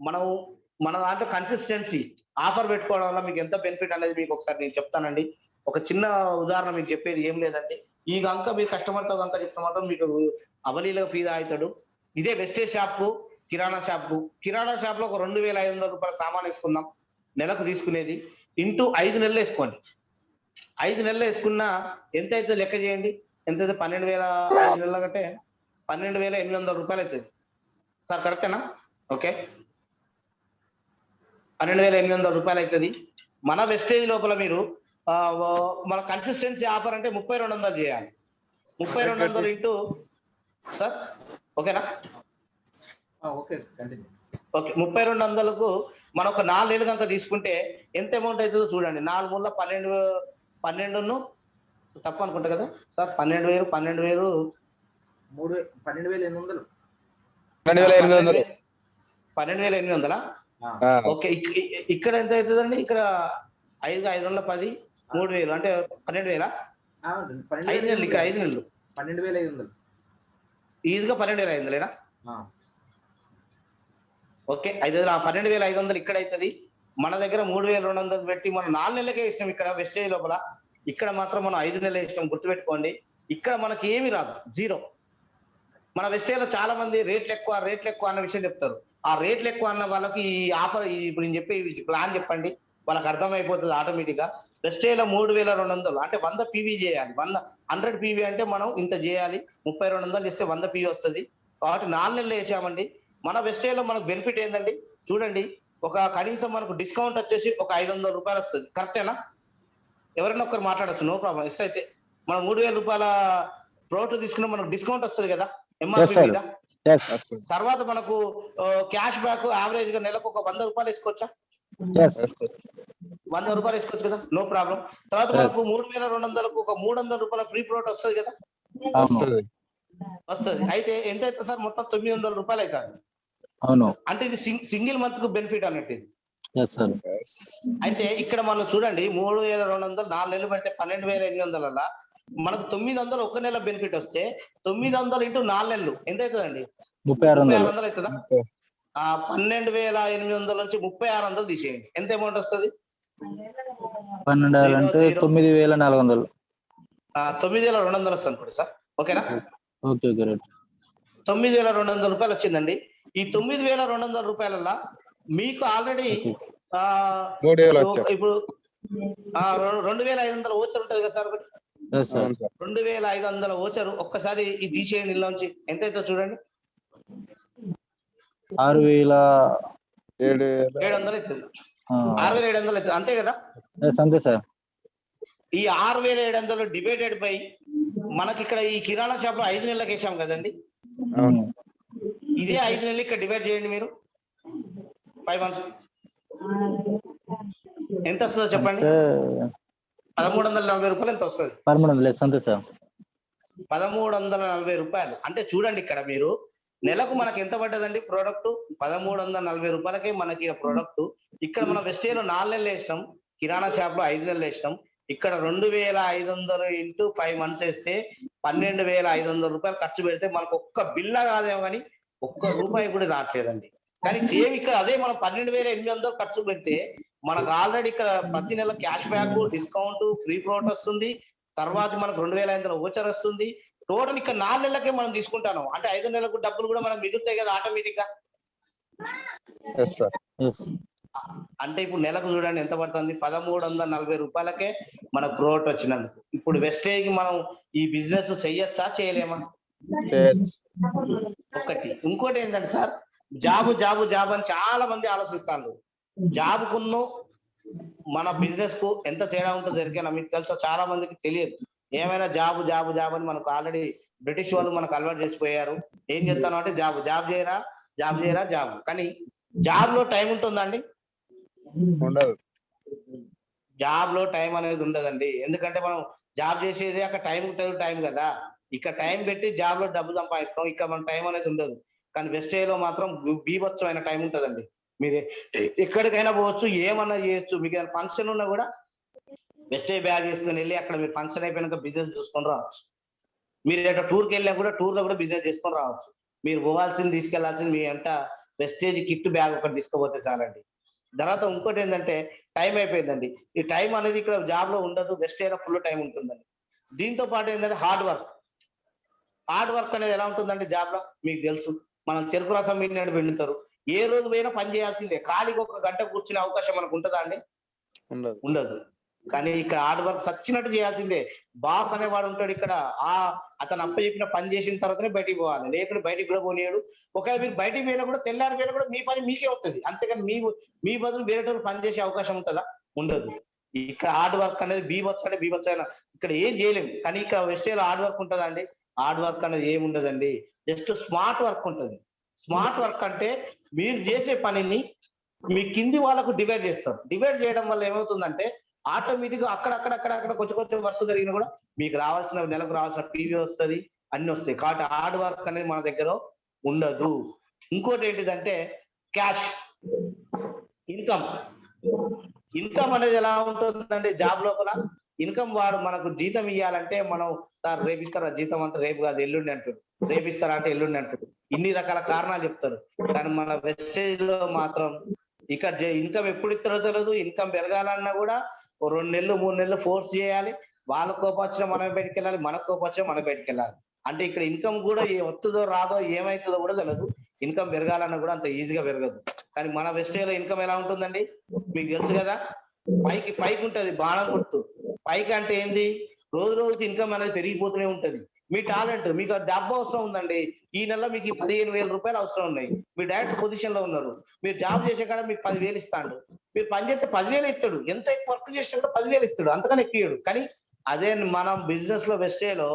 మన దాంట్లో కన్సిస్టెన్సీ ఆఫర్ పెట్టుకోవడం వల్ల మీకు ఎంత బెనిఫిట్ అనేది మీకు ఒకసారి నేను చెప్తానండి. ఒక చిన్న ఉదాహరణ మీకు చెప్పేది ఏం లేదండి. ఈ గంక మీరు కస్టమర్తో కనుక చెప్తే మాత్రం మీకు అవలీలుగా ఫీదా అవుతాడు. ఇదే వెస్టేజ్ షాప్ కిరాణా షాప్ లో ఒక 2500 రూపాయల సామాన్ వేసుకుందాం నెలకు తీసుకునేది. ఇంటూ 5 నెలలు వేసుకోండి. 5 నెలలు వేసుకున్నా ఎంత అయితే లెక్క చేయండి. ఎంత అయితే 12,000 5 నెలలు అంటే 12,800 రూపాయలు అవుతుంది సార్, కరెక్టేనా? ఓకే, 12,800 రూపాయలు అవుతుంది. మన వెస్టేజ్ లోపల మీరు మన కన్సిస్టెన్సీ ఆఫర్ అంటే 3200 చేయాలి. 3200 ఇంటూ సార్, ఓకేనా? ఓకే, 3200కు మనం ఒక 4 నెలలు కనుక తీసుకుంటే ఎంత అమౌంట్ అవుతుందో చూడండి. 4 మూల 12 తప్పు అనుకుంటా కదా సార్? 12,000 12,800 ఓకే. ఇక్కడ ఎంత అవుతుందండి? ఇక్కడ 5 5 10 3,000 అంటే 12,000. 5 నెలలు, ఇక్కడ 5 నెలలు 12,500 ఈజీగా 12,500 ఓకే. 12,500 ఇక్కడ అవుతుంది. మన దగ్గర 3,200 పెట్టి మనం 4 నెలలకే ఇష్టం. ఇక్కడ వెస్టేజ్ లోపల ఇక్కడ మాత్రం మనం 5 నెలలు ఇష్టం. గుర్తుపెట్టుకోండి, ఇక్కడ మనకి ఏమి రాదు, జీరో. మన వెస్టేజ్ లో చాలా మంది రేట్లు ఎక్కువ అన్న విషయం చెప్తారు. ఆ రేట్లు ఎక్కువ అన్న వాళ్ళకి ఈ ఆఫర్ ఇప్పుడు నేను చెప్పే ప్లాన్ చెప్పండి, వాళ్ళకి అర్థమైపోతుంది ఆటోమేటిక్ గా. వెస్టేజ్ లో 3,200 అంటే 100 పీవీ చేయాలి. 100 పీవీ అంటే మనం ఇంత చేయాలి. 3200 చేస్తే 100 పీవీ వస్తుంది. కాబట్టి 4 నెలలు వేసామండి. మన వెస్టేజ్లో మనకు బెనిఫిట్ ఏందండి చూడండి, ఒక కనీసం మనకు డిస్కౌంట్ వచ్చేసి ఒక 500 రూపాయలు వస్తుంది. కరెక్టేనా? ఎవరైనా ఒక్కరు మాట్లాడచ్చు, నో ప్రాబ్లం. ఎస్ అయితే మనం 3000 రూపాయల ప్రోడక్ట్ తీసుకున్న మనకు డిస్కౌంట్ వస్తుంది కదా ఎంఆర్పి sir. మీద. Yes. తర్వాత మనకు క్యాష్ బ్యాక్ యావరేజ్ గా నెలకు ఒక 100 రూపాయలు వేసుకోవచ్చా? Yes. 100 రూపాయలు వేసుకోవచ్చు కదా, నో ప్రాబ్లం. తర్వాత మనకు 3200కు ఒక 300 రూపాయల ఫ్రీ ప్రోడక్ట్ వస్తుంది కదా, వస్తుంది. అయితే ఎంత అవుతుంది సార్? మొత్తం 900 రూపాయలు అవుతుంది. అవును. అంటే ఇది సింగిల్ మంత్ కు బెనిఫిట్ అన్నట్టు ఇది. Yes, sir. అయితే ఇక్కడ మనం చూడండి 3200 4 నెలలు పెడితే 12800 మనకు 900 ఒక నెల బెనిఫిట్ వస్తే 900 ఇంటూ 4 నెలలు ఎంత అవుతుందండి? 3600 అవుతుందా? 12800 నుంచి 3600 తీసేయండి, ఎంత అమౌంట్ వస్తుంది? 12 అంటే 9400. 9200 వస్తుంది అనుకోండి సార్, ఓకేనా? Okay, right. 9200 రూపాయలు వచ్చిందండి. ఈ 9200 రూపాయల మీకు ఆల్రెడీ ఇప్పుడు 2500 ఓచర్ ఉంటుంది కదా సార్. Yes, sir. 2500 ఓచరు ఒక్కసారి ఇది తీసేయండి ఇందులోంచి, ఎంత అవుతుందో చూడండి. 6700 అవుతుంది. 6700 అవుతుంది, అంతే కదా? అంతే సార్. ఈ 6700 డివైడెడ్ బై మనకి ఇక్కడ ఈ కిరాణా షాప్ లో 5 నెలలకు వేసాం కదండి. ఇదే 5 నెలలు ఇక్కడ డివైడ్ చేయండి మీరు 5 మంత్స్ ఎంత వస్తుందో చెప్పండి. 1340 రూపాయలు ఎంత వస్తుంది? 1300 అంతే సార్. 1340 రూపాయలు అంటే చూడండి, ఇక్కడ మీరు నెలకు మనకి ఎంత పడ్డదండి ప్రోడక్ట్? 1340 రూపాయలకే మనకి ప్రోడక్ట్. ఇక్కడ మనం వెస్టేజ్లో 4 నెలలు వేసినాం, కిరాణా షాప్ లో 5 నెలలు వేసినాం. ఇక్కడ 2500 ఇంటూ 5 మంత్స్ వేస్తే 12500 రూపాయలు ఖర్చు పెడితే మనకు ఒక్క బిల్లా కాదేమో కానీ ఒక్క రూపాయి కూడా రావట్లేదండి. కానీ సేమ్ ఇక్కడ అదే మనం 12800 ఖర్చు పెడితే మనకు ఆల్రెడీ ఇక్కడ ప్రతి నెల cash back, discount, free product వస్తుంది. తర్వాత మనకు 2500 ఓచర్ వస్తుంది. టోటల్ ఇక్కడ 4 నెలలకే మనం తీసుకుంటాను అంటే 5 నెలలకు డబ్బులు కూడా మనకు మిగులుతాయి కదా ఆటోమేటిక్ గా. అంటే ఇప్పుడు నెలకు చూడండి ఎంత పడుతుంది? 1340 రూపాయలకే మన ప్రోడక్ట్ వచ్చినందుకు. ఇప్పుడు వెస్టేజ్ కి మనం ఈ బిజినెస్ చెయ్యొచ్చా, చేయలేమా? ఒకటి. ఇంకోటి ఏంటంటే సార్, జాబు జాబు జాబ్ అని చాలా మంది ఆలోచిస్తారు. జాబుకును మన బిజినెస్ కు ఎంత తేడా ఉంటుందో ఎరికైనా మీకు తెలుసా? చాలా మందికి తెలియదు. ఏమైనా జాబు జాబు జాబ్ అని మనకు ఆల్రెడీ బ్రిటిష్ వాళ్ళు మనకు అలవాటు చేసిపోయారు. ఏం చెప్తాను అంటే జాబ్ జాబ్ చేయరా, జాబ్ చేయరా, జాబ్. కానీ జాబ్ లో టైం ఉంటుందండి? ఉండదు. జాబ్ లో టైం అనేది ఉండదండి. ఎందుకంటే మనం జాబ్ చేసేది అక్కడ టైం కదా. ఇక్కడ టైం పెట్టి జాబ్ లో డబ్బు సంపాదిస్తాం, ఇక్కడ మన టైం అనేది ఉండదు. కానీ వెస్టేజ్ లో మాత్రం బీభత్సమైన టైం ఉంటుందండి. మీరు ఎక్కడికైనా పోవచ్చు, ఏమన్నా చేయొచ్చు. మీకు ఫంక్షన్ ఉన్నా కూడా వెస్టేజ్ బ్యాగ్ చేసుకుని వెళ్ళి అక్కడ మీరు ఫంక్షన్ అయిపోయినాక బిజినెస్ చూసుకొని రావచ్చు. మీరు ఎక్కడ టూర్కి వెళ్ళినా కూడా టూర్లో కూడా బిజినెస్ చేసుకొని రావచ్చు. మీరు పోవాల్సింది, తీసుకెళ్లాల్సింది మీ అంట వెస్టేజ్ కిట్ బ్యాగ్ ఒకటి తీసుకుపోతే చాలండి. తర్వాత ఇంకోటి ఏంటంటే టైం అయిపోయిందండి. ఈ టైం అనేది ఇక్కడ జాబ్ లో ఉండదు, వెస్టేజ్ లో ఫుల్ టైం ఉంటుందండి. దీంతో పాటు ఏంటంటే హార్డ్ వర్క్ అనేది ఎలా ఉంటుందండి జాబ్ లో మీకు తెలుసు. మనం చెరుకు రసం పిండుతారు, ఏ రోజు పోయినా పని చేయాల్సిందే. ఖాళీగా ఒక గంట కూర్చునే అవకాశం మనకు ఉంటుందా అండి? ఉండదు. కానీ ఇక్కడ హార్డ్ వర్క్ సచ్చినట్టు చేయాల్సిందే. బాస్ అనేవాడు ఉంటాడు ఇక్కడ. అతను అప్ప చెప్పిన పని చేసిన తర్వాతనే బయటికి పోవాలి, లేకుంటే బయటికి కూడా పోనీయడు. ఒకవేళ మీరు బయటికి పోయినా కూడా తెల్లారి పోయినా కూడా మీ పని మీకే ఉంటుంది. అంతేకాని మీ బదులు వేరేటోళ్ళు పని చేసే అవకాశం ఉంటుందా? ఉండదు. ఇక్కడ హార్డ్ వర్క్ అనేది బీభత్స ఇక్కడ ఏం చేయలేము. కానీ ఇక్కడ వెస్టేజ్ హార్డ్ వర్క్ ఉంటుందా అండి? హార్డ్ వర్క్ అనేది ఏమి ఉండదండి. జస్ట్ స్మార్ట్ వర్క్ ఉంటుంది. స్మార్ట్ వర్క్ అంటే మీరు చేసే పనిని మీ కింది వాళ్ళకు డివైడ్ చేస్తారు. డివైడ్ చేయడం వల్ల ఏమవుతుందంటే ఆటోమేటిక్ గా అక్కడ కొంచెం వర్క్ జరిగినా కూడా మీకు రావాల్సిన నెలకు రావాల్సిన పీవీ వస్తుంది, అన్ని వస్తాయి. కాబట్టి హార్డ్ వర్క్ అనేది మన దగ్గర ఉండదు. ఇంకోటి ఏంటిదంటే క్యాష్ ఇన్కమ్ అనేది ఎలా ఉంటుందండి జాబ్ లోపల? ఇన్కమ్ వాడు మనకు జీతం ఇవ్వాలంటే మనం సార్ రేపు ఇస్తారా జీతం అంటే రేపు కాదు ఎల్లుండి అంటాడు, రేపు ఇస్తారా అంటే ఎల్లుండి అంటాడు. ఇన్ని రకాల కారణాలు చెప్తారు. కానీ మన వెస్టేజ్ లో మాత్రం ఇక ఇన్కమ్ ఎప్పుడు ఇస్తారో తెలియదు. ఇన్కమ్ పెరగాలన్నా కూడా 2 నెలలు 3 నెలలు ఫోర్స్ చేయాలి. వాళ్ళ కోపం వచ్చినా మనమే బయటికి వెళ్ళాలి, మనకు కోపం వచ్చినా మనం బయటికి వెళ్ళాలి. అంటే ఇక్కడ ఇన్కమ్ కూడా వస్తుందో రాదో ఏమవుతుందో కూడా తెలియదు. ఇన్కమ్ పెరగాలన్నా కూడా అంత ఈజీగా పెరగదు. కానీ మన వెస్టేజ్ లో ఇన్కమ్ ఎలా ఉంటుందండి మీకు తెలుసు కదా? పైకి ఉంటది బాణం గుర్తు. పైకి అంటే ఏంది? రోజు రోజుకి ఇన్కమ్ అనేది పెరిగిపోతూనే ఉంటది. మీ టాలెంట్, మీకు డబ్బు అవసరం ఉందండి. ఈ నెల మీకు 15,000 అవసరం ఉన్నాయి. మీరు డైరెక్ట్ పొజిషన్ లో ఉన్నారు. మీరు జాబ్ చేసే కాడ మీకు 10,000 ఇస్తాడు. మీరు పని చేస్తే 10,000 ఇస్తాడు. ఎంత ఎక్కువ వర్క్ చేసినా కూడా 10,000 ఇస్తాడు. అంతకని ఎక్కియడు. కానీ అదే మనం బిజినెస్ లో వెస్టేలో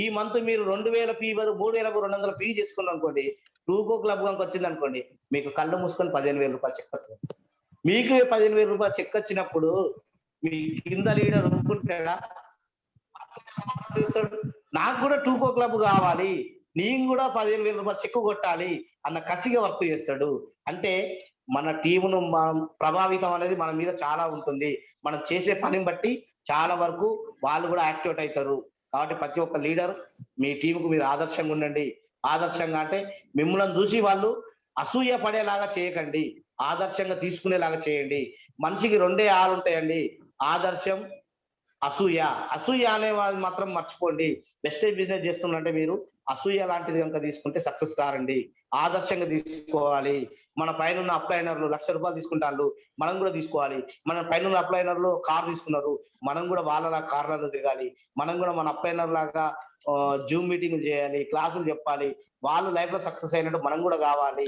ఈ మంత్ మీరు 2,000 ఫీ బదులు 3,200 ఫీ చేసుకున్నారు అనుకోండి, టూకో క్లబ్ కనుక వచ్చింది అనుకోండి, మీకు కళ్ళు మూసుకొని 15,000 చెక్ వస్తుంది. మీకు 15,000 చెక్ వచ్చినప్పుడు మీ కింద లీడర్ ఒప్పుకుంటాడా? నాకు కూడా టూకో క్లబ్ కావాలి, నేను కూడా 15,000 చెక్ కొట్టాలి అన్న కసిగా వర్క్ చేస్తాడు. అంటే మన టీమును ప్రభావితం అనేది మన మీద చాలా ఉంటుంది. మనం చేసే పనిని బట్టి చాలా వరకు వాళ్ళు కూడా యాక్టివేట్ అవుతారు. కాబట్టి ప్రతి ఒక్క లీడర్ మీ టీంకు మీరు ఆదర్శంగా ఉండండి. ఆదర్శంగా అంటే మిమ్మల్ని చూసి వాళ్ళు అసూయ పడేలాగా చేయకండి, ఆదర్శంగా తీసుకునేలాగా చేయండి. మనిషికి రెండే ఆలు ఉంటాయండి, ఆదర్శం, అసూయ. అసూయ అనే వాళ్ళు మాత్రం మర్చిపోండి. వెస్టేజ్ బిజినెస్ చేస్తున్నంటే మీరు అసూయ లాంటిది కనుక తీసుకుంటే సక్సెస్ కారండి. ఆదర్శంగా తీసుకోవాలి. మన పైన ఉన్న అప్లైనర్లు ₹1,00,000 తీసుకుంటారు, మనం కూడా తీసుకోవాలి. మన పైన ఉన్న అప్లైనర్లు కార్ తీసుకున్నారు, మనం కూడా వాళ్ళ కార్లలో తిరగాలి. మనం కూడా మన అప్లైనర్ లాగా జూమ్ మీటింగ్ చేయాలి, క్లాసులు చెప్పాలి. వాళ్ళు లైఫ్ లో సక్సెస్ అయినట్టు మనం కూడా కావాలి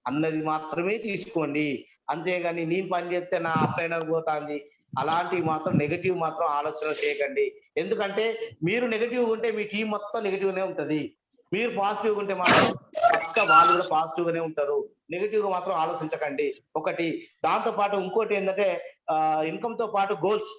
అన్నది మాత్రమే తీసుకోండి. అంతేగాని నేను పని చేస్తే నా అప్లైనర్ పోతాంది అలాంటివి మాత్రం నెగటివ్ మాత్రం ఆలోచన చేయకండి. ఎందుకంటే మీరు నెగటివ్ ఉంటే మీ టీం మొత్తం నెగటివ్ గానే ఉంటది. మీరు పాజిటివ్ ఉంటే మాత్రం పక్క వాళ్ళు కూడా పాజిటివ్ గానే ఉంటారు. నెగటివ్ గా మాత్రం ఆలోచించకండి. ఒకటి. దాంతో పాటు ఇంకోటి ఏంటంటే ఇన్కమ్ తో పాటు గోల్స్.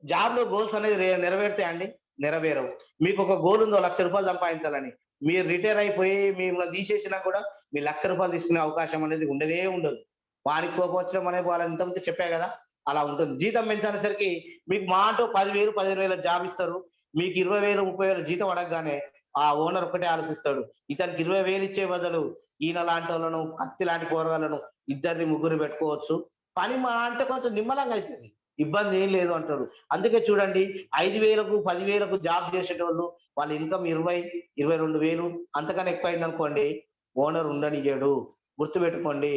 జాబ్ లో గోల్స్ అనేది నెరవేరుతాయండి? నెరవేరవు. మీకు ఒక గోల్ ఉందో ₹1,00,000 సంపాదించాలని, మీరు రిటైర్ అయిపోయి మిమ్మల్ని తీసేసినా కూడా మీ ₹1,00,000 తీసుకునే అవకాశం అనేది ఉండనే ఉండదు. వారికి కోపం వచ్చడం అనేది వాళ్ళని ఇంతకుముందు చెప్పా కదా, అలా ఉంటుంది. జీతం పెంచేసరికి మీకు మా అంటూ 10,000 15,000 జాబ్ ఇస్తారు. మీకు 20,000 30,000 జీతం అడగగానే ఆ ఓనర్ ఒకటే ఆలోచిస్తాడు, ఇతనికి 20,000 ఇచ్చే బదులు ఈయన లాంటి వాళ్ళను, కత్తి లాంటి కూరగాయలను ఇద్దరిని ముగ్గురు పెట్టుకోవచ్చు, పని మా అంటే కొంచెం నిమ్మలంగా అవుతుంది, ఇబ్బంది ఏం లేదు అంటారు. అందుకే చూడండి 5,000కు 10,000కు జాబ్ చేసేటోళ్ళు వాళ్ళ ఇన్కమ్ 20,000 22,000 అంతకన్నా ఎక్కువ అయింది అనుకోండి, ఓనర్ ఉండనియ్యడు. గుర్తుపెట్టుకోండి.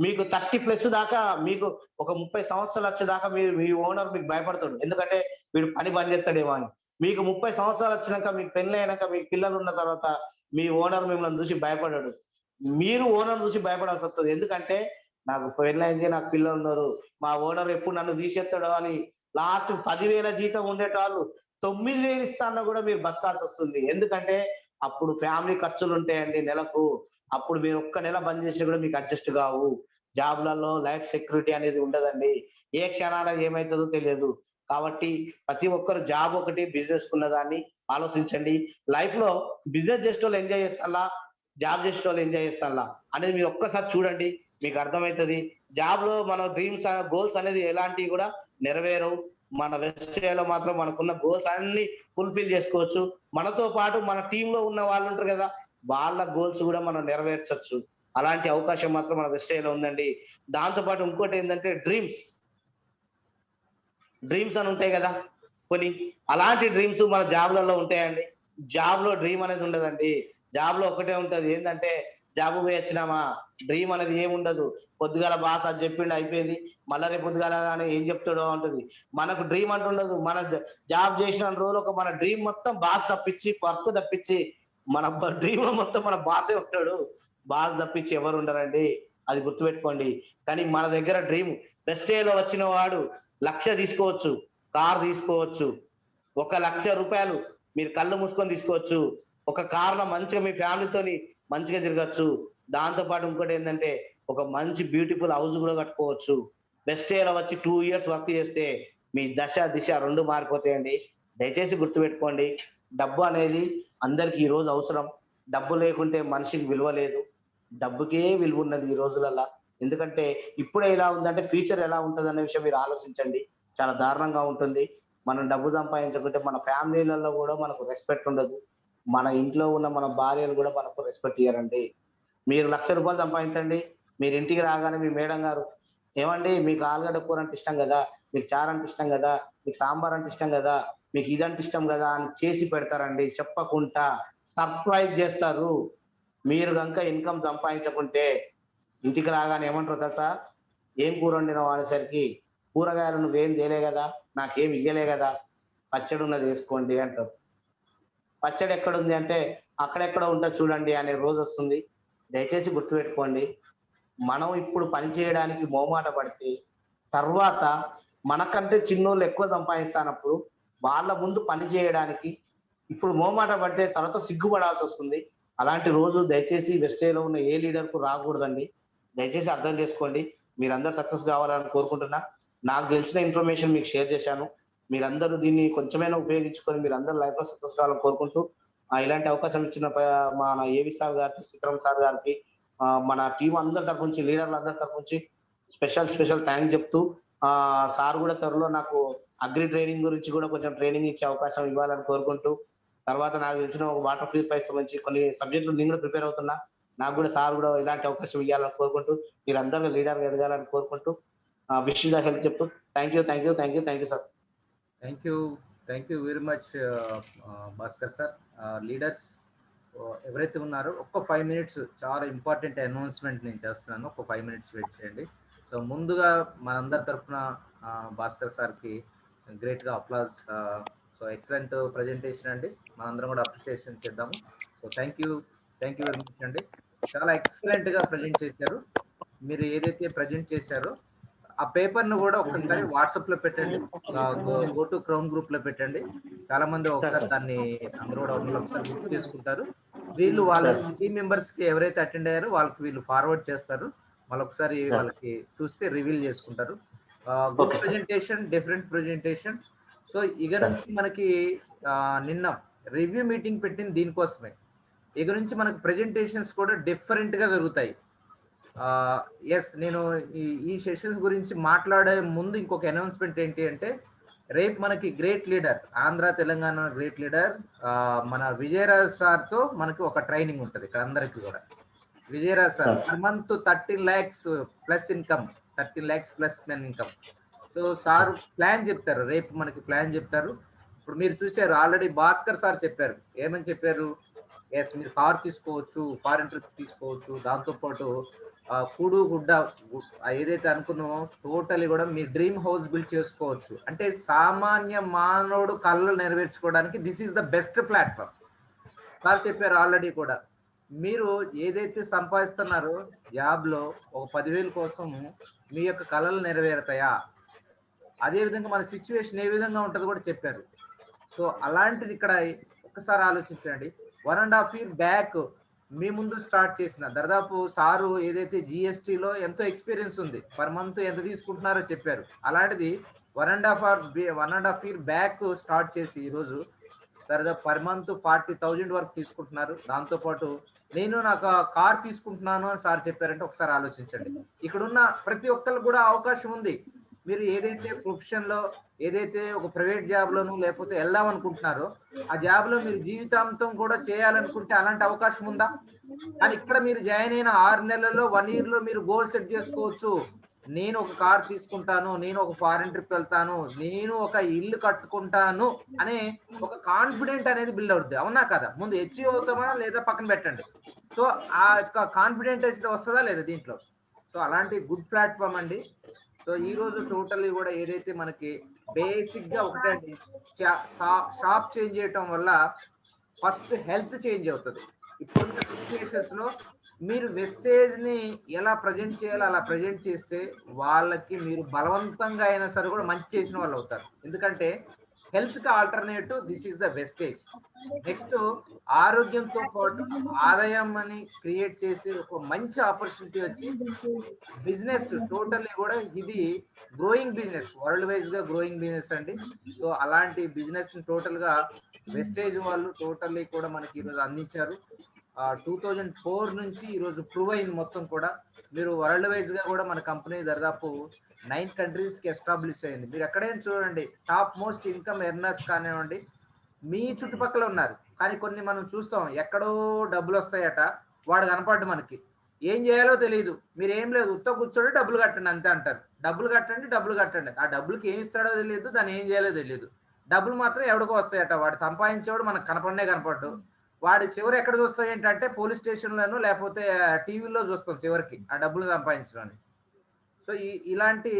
మీకు 30+ దాకా, మీకు ఒక 30 సంవత్సరాలు వచ్చేదాకా మీ ఓనర్ మీకు భయపడతాడు. ఎందుకంటే వీడు పని బంద్ చేస్తాడేమో అని. మీకు 30 సంవత్సరాలు వచ్చినాక, మీకు పెళ్ళి అయినాక, మీకు పిల్లలు ఉన్న తర్వాత మీ ఓనర్ మిమ్మల్ని చూసి భయపడాడు. మీరు ఓనర్ చూసి భయపడాల్సి వస్తుంది. ఎందుకంటే నాకు పెళ్ళైంది, నాకు పిల్లలు ఉన్నారు, మా ఓనర్ ఎప్పుడు నన్ను తీసేస్తాడో అని లాస్ట్ 10,000 జీతం ఉండేటవాళ్ళు 9,000 ఇస్తాన్నా కూడా మీరు బతకాల్సి వస్తుంది. ఎందుకంటే అప్పుడు ఫ్యామిలీ ఖర్చులు ఉంటాయండి నెలకు. అప్పుడు మీరు ఒక్క నెల బంద్ చేసి కూడా మీకు అడ్జస్ట్ కావు. జాబ్లలో లైఫ్ సెక్యూరిటీ అనేది ఉండదండి. ఏ క్షణాన ఏమైతుందో తెలియదు. కాబట్టి ప్రతి ఒక్కరు జాబ్ ఒకటి, బిజినెస్ ఉన్నదాన్ని ఆలోచించండి. లైఫ్ లో బిజినెస్ చేసేటోళ్ళు ఎంజాయ్ చేస్తారా, జాబ్ చేసేటోళ్ళు ఎంజాయ్ చేస్తారా అనేది మీరు ఒక్కసారి చూడండి, మీకు అర్థమవుతుంది. జాబ్ లో మన డ్రీమ్స్ గోల్స్ అనేది ఎలాంటివి కూడా నెరవేరవు. మన వెస్టేలో మాత్రం మనకున్న గోల్స్ అన్ని ఫుల్ఫిల్ చేసుకోవచ్చు. మనతో పాటు మన టీంలో ఉన్న వాళ్ళు ఉంటారు కదా, వాళ్ళ గోల్స్ కూడా మనం నెరవేర్చవచ్చు. అలాంటి అవకాశం మాత్రం మన వెస్టేలో ఉందండి. దాంతో పాటు ఇంకోటి ఏంటంటే డ్రీమ్స్ అని ఉంటాయి కదా కొన్ని, అలాంటి డ్రీమ్స్ మన జాబ్లలో ఉంటాయండి. జాబ్ లో డ్రీమ్ అనేది ఉండదండి. జాబ్ లో ఒకటే ఉంటది, ఏంటంటే జాబ్ పోయి వచ్చినామా, డ్రీమ్ అనేది ఏముండదు. పొద్దుగాల బాస్ అది చెప్పిండు అయిపోయింది, మళ్ళా రేపు పొద్దుగాల కానీ ఏం చెప్తాడో ఉంటుంది. మనకు డ్రీమ్ అంటుండదు. మన జాబ్ చేసిన రోజు ఒక మన డ్రీమ్ మొత్తం బాస్ తప్పించి, వర్క్ తప్పించి మన డ్రీమ్ మొత్తం మన బాసే ఉంటాడు. బాస్ తప్పించి ఎవరు ఉండరండి, అది గుర్తుపెట్టుకోండి. కానీ మన దగ్గర డ్రీమ్ వెస్టేలో వచ్చిన వాడు 1,00,000 తీసుకోవచ్చు, కార్ తీసుకోవచ్చు, ₹1,00,000 మీరు కళ్ళు మూసుకొని తీసుకోవచ్చు. ఒక కార్లో మంచిగా మీ ఫ్యామిలీతోని మంచిగా తిరగచ్చు. దాంతో పాటు ఇంకోటి ఏంటంటే ఒక మంచి బ్యూటిఫుల్ హౌస్ కూడా కట్టుకోవచ్చు. వెస్టేలో వచ్చి 2 ఇయర్స్ వర్క్ చేస్తే మీ దశ దిశ రెండు మారిపోతాయండి. దయచేసి గుర్తుపెట్టుకోండి, డబ్బు అనేది అందరికి ఈ రోజు అవసరం. డబ్బు లేకుంటే మనిషికి విలువ లేదు. డబ్బుకే విలువ ఉన్నది ఈ రోజులల్లా. ఎందుకంటే ఇప్పుడే ఇలా ఉందంటే ఫ్యూచర్ ఎలా ఉంటుంది అనే విషయం మీరు ఆలోచించండి. చాలా దారుణంగా ఉంటుంది. మనం డబ్బు సంపాదించకుంటే మన ఫ్యామిలీలలో కూడా మనకు రెస్పెక్ట్ ఉండదు. మన ఇంట్లో ఉన్న మన భార్యలు కూడా మనకు రెస్పెక్ట్ ఇయ్యరండి. మీరు ₹1,00,000 సంపాదించండి, మీరు ఇంటికి రాగానే మీ మేడం గారు, ఏమండి మీకు ఆలుగడ్డ కూర అంటే ఇష్టం కదా, మీకు చారు అంటే ఇష్టం కదా, మీకు సాంబార్ అంటే ఇష్టం కదా, మీకు ఇదంటే ఇష్టం కదా అని చేసి పెడతారండి. చెప్పకుండా సర్ప్రైజ్ చేస్తారు. మీరు కనుక ఇన్కమ్ సంపాదించకుంటే ఇంటికి రాగానే ఏమంటారో తెలుసా, ఏం కూర వండినావు అనేసరికి, కూరగాయలు నువ్వేం తేలే కదా, నాకేం ఇయ్యలే కదా, పచ్చడి ఉన్నది వేసుకోండి అంటారు. పచ్చడి ఎక్కడ ఉంది అంటే అక్కడెక్కడ ఉంటుంది చూడండి అనే రోజు వస్తుంది. దయచేసి గుర్తుపెట్టుకోండి. మనం ఇప్పుడు పని చేయడానికి మొహమాట పడితే తర్వాత మనకంటే చిన్నోళ్ళు ఎక్కువ సంపాదిస్తానప్పుడు వాళ్ళ ముందు పని చేయడానికి ఇప్పుడు మొహమాట పడితే తర్వాత సిగ్గుపడాల్సి వస్తుంది. అలాంటి రోజు దయచేసి వెస్టేలో ఉన్న ఏ లీడర్ కు రాకూడదండి. దయచేసి అర్థం చేసుకోండి. మీరందరూ సక్సెస్ కావాలని కోరుకుంటున్నా. నాకు తెలిసిన ఇన్ఫర్మేషన్ మీకు షేర్ చేశాను. మీరందరూ దీన్ని కొంచెమైనా ఉపయోగించుకొని మీరందరూ లైఫ్ లో సక్సెస్ కావాలని కోరుకుంటూ ఇలాంటి అవకాశం ఇచ్చిన మన ఏవి సార్ గారికి, సీతారాం సార్ గారికి, మన టీం అందరి తరపు నుంచి, లీడర్లు అందరి తరపు నుంచి స్పెషల్ థ్యాంక్స్ చెప్తూ సార్ కూడా త్వరలో నాకు అగ్రి ట్రైనింగ్ గురించి కూడా కొంచెం ట్రైనింగ్ ఇచ్చే అవకాశం ఇవ్వాలని కోరుకుంటూ, తర్వాత నాకు తెలిసిన ఒక వాటర్ ప్యూరిఫైర్ సంబంధించి కొన్ని సబ్జెక్టులు నేను కూడా ప్రిపేర్ అవుతున్నా. నాకు కూడా సార్ కూడా ఇలాంటి అవకాశం ఇవ్వాలని కోరుకుంటూ, మీరందరూ లీడర్గా ఎదగాలని కోరుకుంటూ విష్ ద హెల్త్ చెప్తూ thank you sir. Thank you very much Bhaskar sir. Leaders ఎవరైతే ఉన్నారో ఒక్క 5 minutes చాలా ఇంపార్టెంట్ అనౌన్స్మెంట్ నేను చేస్తున్నాను. ఒక 5 minutes వెయిట్ చేయండి. సో ముందుగా మనందరి తరఫున భాస్కర్ సార్కి గ్రేట్గా అప్లాజ్. సో ఎక్సలెంట్ ప్రజెంటేషన్ అండి. మనందరం కూడా అప్రిషియేషన్ చేద్దాము. So thank you very much అండి. చాలా ఎక్సలెంట్గా ప్రజెంట్ చేశారు. మీరు ఏదైతే ప్రజెంట్ చేశారో ఆ పేపర్ను కూడా ఒక్కసారి వాట్సాప్లో పెట్టండి, గో టు క్రౌన్ గ్రూప్లో పెట్టండి. చాలా మంది ఒకసారి దాన్ని అందరూ కూడా ఒకసారి గుర్తు చేసుకుంటారు. వీళ్ళు వాళ్ళ టీమ్ మెంబర్స్కి ఎవరైతే అటెండ్ అయ్యారో వాళ్ళకి వీళ్ళు ఫార్వర్డ్ చేస్తారు. మళ్ళొకసారి వాళ్ళకి చూస్తే రివీల్ చేసుకుంటారు. Good presentation, different presentation. So ఇక నుంచి మనకి నిన్న రివ్యూ మీటింగ్ పెట్టింది దీనికోసమే. ఇక నుంచి మనకి ప్రెజెంటేషన్స్ కూడా డిఫరెంట్గా జరుగుతాయి. ఎస్, నేను ఈ సెషన్స్ గురించి మాట్లాడే ముందు ఇంకొక అనౌన్స్మెంట్ ఏంటి అంటే, రేపు మనకి great leader, Andhra Telangana great leader మన విజయరాజ్ సార్తో మనకి ఒక ట్రైనింగ్ ఉంటుంది ఇక్కడ అందరికీ కూడా. Vijayaraj sir per month 13 lakhs plus income, 13 lakhs plus income. So sir plan చెప్తారు, రేపు మనకి ప్లాన్ చెప్తారు. ఇప్పుడు మీరు చూసారు ఆల్రెడీ భాస్కర్ సార్ చెప్పారు. ఏమని చెప్పారు? ఎస్, మీరు కార్ తీసుకోవచ్చు, ఫారెన్ ట్రిప్ తీసుకోవచ్చు, దాంతోపాటు కూడు గుడ్డ ఏదైతే అనుకున్నామో టోటలీ కూడా మీ డ్రీమ్ హౌస్ బిల్డ్ చేసుకోవచ్చు. అంటే సామాన్య మానవుడు కళ్ళు నెరవేర్చుకోవడానికి this is the best platform. Sir చెప్పారు ఆల్రెడీ కూడా. మీరు ఏదైతే సంపాదిస్తున్నారో జాబ్లో ఒక 10,000 కోసం మీ యొక్క కళలు నెరవేరుతాయా? అదేవిధంగా మన సిచ్యువేషన్ ఏ విధంగా ఉంటుందో కూడా చెప్పారు. సో అలాంటిది ఇక్కడ ఒక్కసారి ఆలోచించండి. 1.5 year బ్యాక్ మీ ముందు స్టార్ట్ చేసిన దాదాపు సారు ఏదైతే జిఎస్టీలో ఎంతో ఎక్స్పీరియన్స్ ఉంది, పర్ మంత్ ఎంత తీసుకుంటున్నారో చెప్పారు. అలాంటిది 1.5 year బ్యాక్ స్టార్ట్ చేసి ఈరోజు దాదాపు పర్ మంత్ 40,000 వరకు తీసుకుంటున్నారు. దాంతోపాటు నేను నాకు కార్ తీసుకుంటున్నాను అని సార్ చెప్పారంటే ఒకసారి ఆలోచించండి. ఇక్కడున్న ప్రతి ఒక్కరికి కూడా అవకాశం ఉంది. మీరు ఏదైతే ప్రొఫెషన్లో ఏదైతే ఒక ప్రైవేట్ జాబ్లోనూ లేకపోతే వెళ్దాం అనుకుంటున్నారో ఆ జాబ్లో మీరు జీవితాంతం కూడా చేయాలనుకుంటే అలాంటి అవకాశం ఉందా? కానీ ఇక్కడ మీరు జాయిన్ అయిన 6 నెలల్లో 1 yearలో మీరు గోల్ సెట్ చేసుకోవచ్చు. నేను ఒక కార్ తీసుకుంటాను, నేను ఒక ఫారెన్ ట్రిప్ వెళ్తాను, నేను ఒక ఇల్లు కట్టుకుంటాను అనే ఒక కాన్ఫిడెంట్ అనేది బిల్డ్ అవుతుంది. అవునా కదా? ముందు అచీవ్ అవుతామా లేదా పక్కన పెట్టండి. సో ఆ యొక్క కాన్ఫిడెంట్ వస్తుందా లేదా దీంట్లో? సో అలాంటి గుడ్ ప్లాట్ఫామ్ అండి. సో ఈ రోజు టోటల్లీ కూడా ఏదైతే మనకి బేసిక్ గా ఒకటే అండి, షాప్ చేంజ్ చేయటం వల్ల ఫస్ట్ హెల్త్ చేంజ్ అవుతుంది. ఇప్పుడున్న సిచ్యువేషన్స్ లో మీరు వెస్టేజ్ ని ఎలా ప్రజెంట్ చేయాలో అలా ప్రజెంట్ చేస్తే వాళ్ళకి మీరు బలవంతంగా అయినా సరే కూడా మంచి చేసిన వాళ్ళు అవుతారు. ఎందుకంటే హెల్త్ కి alternative this is the Vestige. Next ఆరోగ్యంతో పాటు ఆదాయం అని క్రియేట్ చేసి ఒక మంచి ఆపర్చునిటీ వచ్చి బిజినెస్ టోటల్లీ కూడా ఇది గ్రోయింగ్ బిజినెస్, వరల్డ్ వైజ్ గా గ్రోయింగ్ బిజినెస్ అండి. సో అలాంటి బిజినెస్ ని టోటల్ గా వెస్టేజ్ వాళ్ళు టోటల్లీ కూడా మనకి ఈరోజు అందించారు. 2004 నుంచి ఈరోజు ప్రూవ్ అయింది మొత్తం కూడా. మీరు వరల్డ్ వైజ్ గా కూడా మన కంపెనీ దాదాపు 9 countries కి ఎస్టాబ్లిష్ అయింది. మీరు ఎక్కడైనా చూడండి టాప్ మోస్ట్ ఇన్కమ్ ఎర్నర్స్ కానివ్వండి మీ చుట్టుపక్కల ఉన్నారు. కానీ కొన్ని మనం చూస్తాం ఎక్కడో డబ్బులు వస్తాయట, వాడు కనపడ్డు మనకి, ఏం చేయాలో తెలియదు. మీరు ఏం లేదు, ఉత్త కూర్చోండి డబ్బులు కట్టండి అంతే అంటారు. డబ్బులు కట్టండి. ఆ డబ్బులకి ఏమి ఇస్తాడో తెలియదు, దాన్ని ఏం చేయాలో తెలియదు. డబ్బులు మాత్రం ఎవడికో వస్తాయట. వాడు సంపాదించేవాడు మనకు కనపడ్డు. వాడి చివరి ఎక్కడ చూస్తాం ఏంటంటే పోలీస్ స్టేషన్లోనూ లేకపోతే టీవీలో చూస్తాం చివరికి ఆ డబ్బులు సంపాదించడానికి. సో ఇలాంటి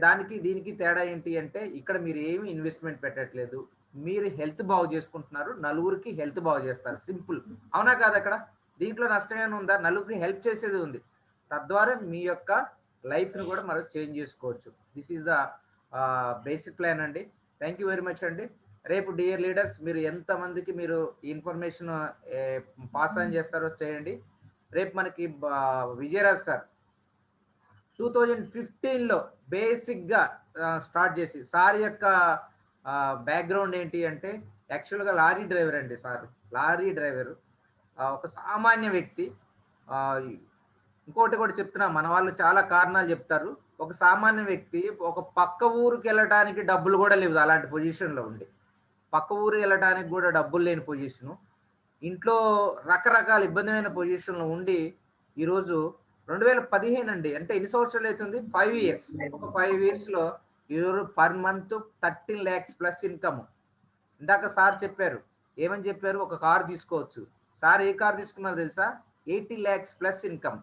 దానికి దీనికి తేడా ఏంటి అంటే ఇక్కడ మీరు ఏమి ఇన్వెస్ట్మెంట్ పెట్టట్లేదు, మీరు హెల్త్ బాగు చేసుకుంటున్నారు, నలుగురికి హెల్త్ బాగు చేస్తారు, సింపుల్. అవునా కాదు? అక్కడ దీంట్లో నష్టం ఏమైనా ఉందా? నలుగురికి హెల్ప్ చేసేది ఉంది. తద్వారా మీ యొక్క లైఫ్ని కూడా మనం చేంజ్ చేసుకోవచ్చు. This is the basic plan అండి. థ్యాంక్ యూ వెరీ మచ్ అండి. రేపు డియర్ లీడర్స్ మీరు ఎంతమందికి మీరు ఇన్ఫర్మేషన్ పాస్ ఆన్ చేస్తారో చేయండి. రేపు మనకి విజయరాజ్ సార్ 2015లో బేసిక్గా స్టార్ట్ చేసి, సార్ యొక్క బ్యాక్గ్రౌండ్ ఏంటి అంటే యాక్చువల్గా లారీ డ్రైవర్ అండి. సార్ లారీ డ్రైవరు, ఒక సామాన్య వ్యక్తి. ఆ, ఇంకోటి కూడా చెప్తున్నా, మన వాళ్ళు చాలా కారణాలు చెప్తారు. ఒక సామాన్య వ్యక్తి ఒక పక్క ఊరికి వెళ్ళటానికి డబ్బులు కూడా లేవు, అలాంటి పొజిషన్లో ఉండి, పక్క ఊరు వెళ్ళటానికి కూడా డబ్బులు లేని పొజిషను, ఇంట్లో రకరకాల ఇబ్బందిమైన పొజిషన్లో ఉండి ఈరోజు 2015 అండి, అంటే ఎన్ని సంవత్సరాలు అవుతుంది? 5 ఇయర్స్. ఒక 5 ఇయర్స్లో ఈరోజు per month 13 lakhs plus income. ఇందాక సార్ చెప్పారు, ఏమని చెప్పారు? ఒక కార్ తీసుకోవచ్చు. సార్ ఏ కార్ తీసుకున్నారు తెలుసా? 80 lakhs plus income.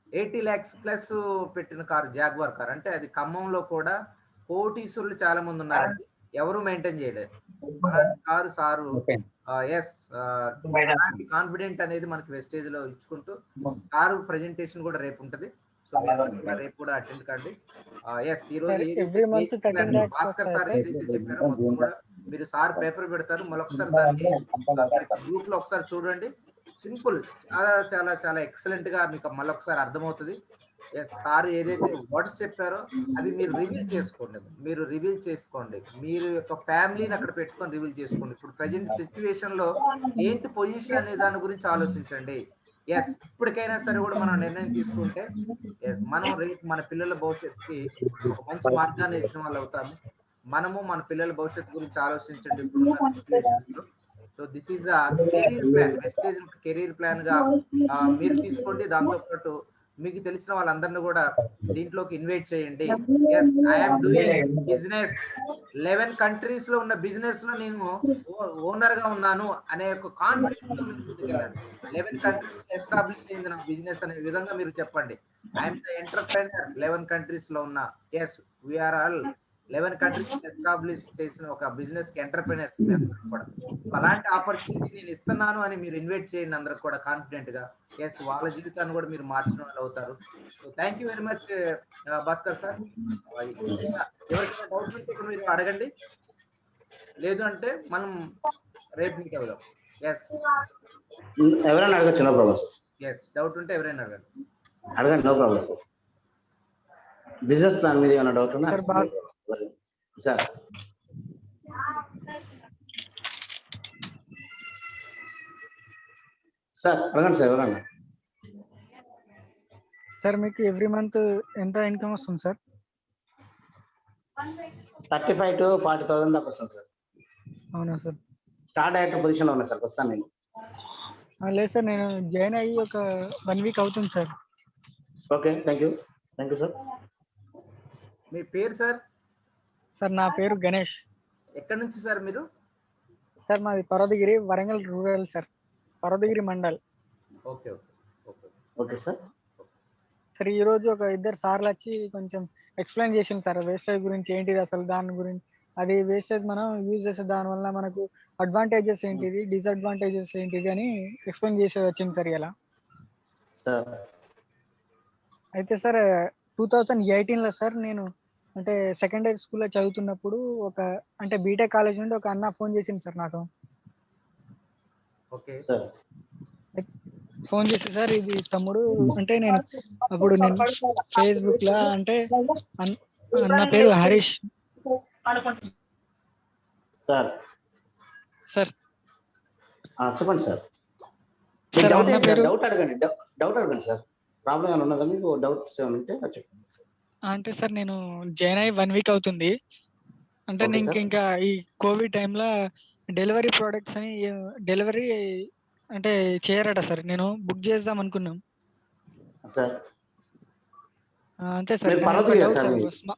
80 lakhs plus పెట్టిన కారు జాగ్వార్ కార్. అంటే అది ఖమ్మంలో కూడా కోటీశ్వరులు చాలా మంది ఉన్నారండి, ఎవరు మెయింటైన్ చేయలేదు అలాంటి కారు సారు. ఎస్, అలాంటి కాన్ఫిడెంట్ అనేది మనకి వెస్టేజ్ లో ఇచ్చుకుంటూ, కారు ప్రెజెంటేషన్ కూడా రేపు ఉంటుంది. సో మీరు రేపు కూడా అటెండ్ కండి. ఎస్, ఈ రోజు భాస్కర్ సార్ ఏదైతే చెప్పారో మొత్తం కూడా మీరు సార్ పేపర్ పెడతారు, మరొకసారి దాన్ని గ్రూప్ లో ఒకసారి చూడండి. సింపుల్, చాలా చాలా చాలా ఎక్సలెంట్ గా మీకు మళ్ళొకసారి అర్థమవుతుంది. సార్ ఏదైతే వర్డ్స్ చెప్పారో అవి మీరు రివీల్ చేసుకోండి, మీరు యొక్క ఫ్యామిలీని అక్కడ పెట్టుకొని రివీల్ చేసుకోండి. ఇప్పుడు ప్రజెంట్ సిచ్యువేషన్ లో ఏంటి పొజిషన్ అనే దాని గురించి ఆలోచించండి. ఎస్, ఇప్పటికైనా సరే కూడా మనం నిర్ణయం తీసుకుంటే మనం రేపు మన పిల్లల భవిష్యత్తుకి ఒక మంచి మార్గాన్ని ఇచ్చిన వాళ్ళు అవుతాము. మనము మన పిల్లల భవిష్యత్తు గురించి ఆలోచించండి ఇప్పుడున్న సిచ్యువేషన్స్ లో. So this is career plan, Vestige career plan గా మీరు తీసుకోండి. దాంతో పాటు మీకు తెలిసిన వాళ్ళందరినీ కూడా దీంట్లోకి ఇన్వైట్ చేయండి. Yes, I'm doing business 11 countries లో ఉన్న బిజినెస్ లో నేను ఓనర్ గా ఉన్నాను అనే ఒక కాన్ఫిడెన్స్ ముందుకెళ్ళండి. 11 కంట్రీస్ ఎస్టాబ్లిష్ అయింది నా బిజినెస్ అనే విధంగా మీరు చెప్పండి. ఐఎమ్ ద ఎంటర్ప్రైనర్ 11 కంట్రీస్ లో ఉన్న. Yes, we're all 11 countries establish చేసిన ఒక బిజినెస్ కి ఎంటర్ప్రైనర్స్ కూడా. అలాంటి ఆపర్చునిటీ నేను ఇస్తున్నాను అని మీరు ఇన్వైట్ చేయండి అందరికి కూడా కాన్ఫిడెంట్ గా. ఎస్, వాళ్ళ జీవితాన్ని కూడా మీరు మార్చిన వాళ్ళు అవుతారు. So thank you very much Bhaskar sir. ఎవరికైనా డౌట్ ఉంటే ఇక్కడ మీరు అడగండి, లేదు అంటే మనం రేపు మీట్ అవుదాం. ఎస్, ఎవరైనా అడగచ్చు, no problem sir. Yes, doubt ఉంటే ఎవరైనా అడగండి. అడగండి, no problem sir. Business plan మీద ఏమైనా డౌట్ ఉన్నా సార్. సార్ అడగండి సార్, ఎవరన్నా. సార్ మీకు ఎవ్రీ మంత్ ఎంత ఇన్కమ్ వస్తుంది సార్? 35,000 to 40,000 దాకా వస్తుంది సార్. అవునా సార్? స్టార్ట్ అయ్యే పొజిషన్ లో ఉన్నా సార్ వస్తాను నేను. లేదు సార్, నేను జాయిన్ అయ్యి ఒక 1 week అవుతుంది sir. Okay, thank you sir. మీ పేరు సార్? సార్ నా పేరు గణేష్. ఎక్కడి నుంచి సార్ మీరు? సార్ మాది Parvathagiri, Warangal rural sir, Parvathagiri mandal. Okay okay okay okay sir. Sir ఈ రోజు ఒక ఇద్దరు సార్లు వచ్చి కొంచెం ఎక్స్ప్లెయిన్ చేసింది సార్ వేస్టేజ్ గురించి, ఏంటిది అసలు దాని గురించి, అది వేస్టేజ్ మనం యూజ్ చేసే దాని వల్ల మనకు అడ్వాంటేజెస్ ఏంటిది, డిసడ్వాంటేజెస్ ఏంటిది అని ఎక్స్ప్లెయిన్ చేసి వచ్చింది సార్ ఇలా. అయితే సార్ 2018లో సార్ నేను అంటే సెకండరీ స్కూల్లో చదువుతున్నప్పుడు ఒక అంటే బీటెక్ కాలేజ్ నుండి ఒక అన్న ఫోన్ చేసింది సార్ నాకు. Okay sir. ఫోన్ చేసి సార్ ఇది తమ్ముడు అంటే నేను అప్పుడు నేను ఫేస్బుక్ లా అంటే అన్న పేరు హరీష్ సార్. సార్ చెప్పండి సార్. సార్ డౌట్ అన్న పేరు డౌట్ అడగండి సార్. ప్రాబ్లం ఏమైనా ఉన్నదా మీకు? డౌట్స్ ఏమైనా ఉంటే చెప్పండి. అంటే సార్ నేను జాయిన్ అయ్యి 1 week అవుతుంది. అంటే Okay, నేను sir. ఇంకా ఈ కోవిడ్ టైంలో డెలివరీ ప్రోడక్ట్స్ అని డెలివరీ అంటే చేయరట సార్, నేను బుక్ చేద్దాం అనుకున్నాం సార్. అంతే సార్. మీరు దాని ఒక పర్వతగిరి డౌట్ సార్ సార్, మీది?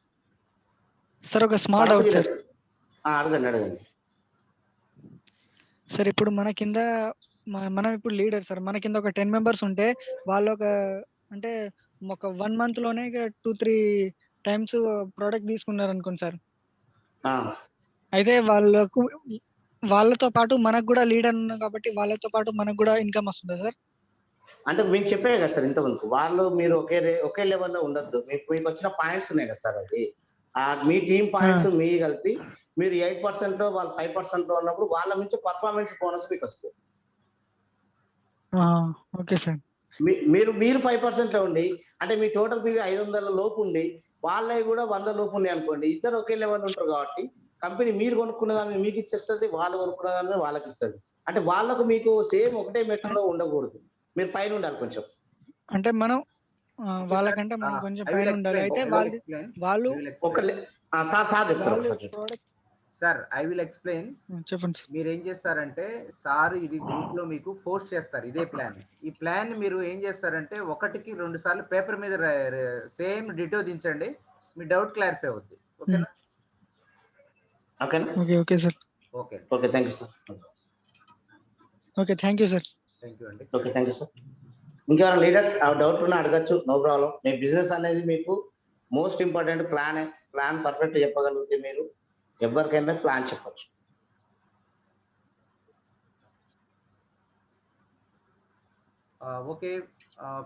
సార్ ఒక స్మాల్ డౌట్ సార్. అడగండి. సార్ ఇప్పుడు మన కింద మనం ఇప్పుడు లీడర్ సార్, మన కింద ఒక 10 members ఉంటే వాళ్ళు ఒక అంటే ఒక 1 month లోనే 2-3 టైమ్స్ ప్రోడక్ట్ తీసుకున్నారు అనుకోండి సార్. ఆ, అయితే వాళ్ళతో పాటు మనకు కూడా లీడర్ ఉన్నాం కాబట్టి వాళ్ళతో పాటు మనకు కూడా ఇన్కమ్ వస్తుందా సార్? అంటే మీకు చెప్పే కదా సార్ ఇంతవరకు వాళ్ళు మీరు ఒకే లెవెల్లో ఉండొద్దు. మీకు వచ్చిన పాయింట్స్ ఉన్నాయి కదా సార్, అది మీ టీమ్ పాయింట్స్ మీ కలిపి మీరు 8% వాళ్ళు 5% ఉన్నప్పుడు వాళ్ళ నుంచి పర్ఫార్మెన్స్ బోనస్ మీకు వస్తుంది. Okay sir. మీరు 5% లో ఉండి అంటే మీ టోటల్ పీవీ 500 లోపు ఉండి వాళ్ళవి కూడా 100 లోపు ఉన్నాయి అనుకోండి, ఇద్దరు ఒకే లెవెల్ ఉంటారు కాబట్టి కంపెనీ మీరు కొనుక్కున్న దాన్ని మీకు ఇచ్చేస్తుంది, వాళ్ళు కొనుక్కున్న దాన్ని వాళ్ళకి ఇస్తుంది. అంటే వాళ్ళకు మీకు సేమ్ ఒకటే మెట్రో ఉండకూడదు, మీరు పైన ఉండాలి కొంచెం. అంటే మనం వాళ్ళకంటే మనం కొంచెం పైన ఉండాలి. అయితే వాళ్ళు సార్ చెప్తారు product. Sir I will explain. చెప్పండి సార్. మీరు ఏం చేస్తారంటే సార్ ఇది గ్రూప్ లో మీకు పోస్ట్ చేస్తారు ఇదే ప్లాన్. ఈ ప్లాన్ మీరు ఏం చేస్తారంటే 1కి 2 సార్లు పేపర్ మీద సేమ్ డిటో దించండి, మీ డౌట్ క్లారిఫై అవుద్ది. ఓకేనా? Okay sir. Okay thank you sir. Okay, thank you sir. Thank you అండి. Okay, thank you sir. ఇంకెవరైనా లీడర్స్ ఆ డౌట్ ఉన్నా అడగచ్చు, నో ప్రాబ్లం. మీ బిజినెస్ అనేది మీకు మోస్ట్ ఇంపార్టెంట్ ప్లాన్ పర్ఫెక్ట్ చెప్పగలిగితే మీరు ఎవరికైనా ప్లాన్ చెప్పచ్చు. ఓకే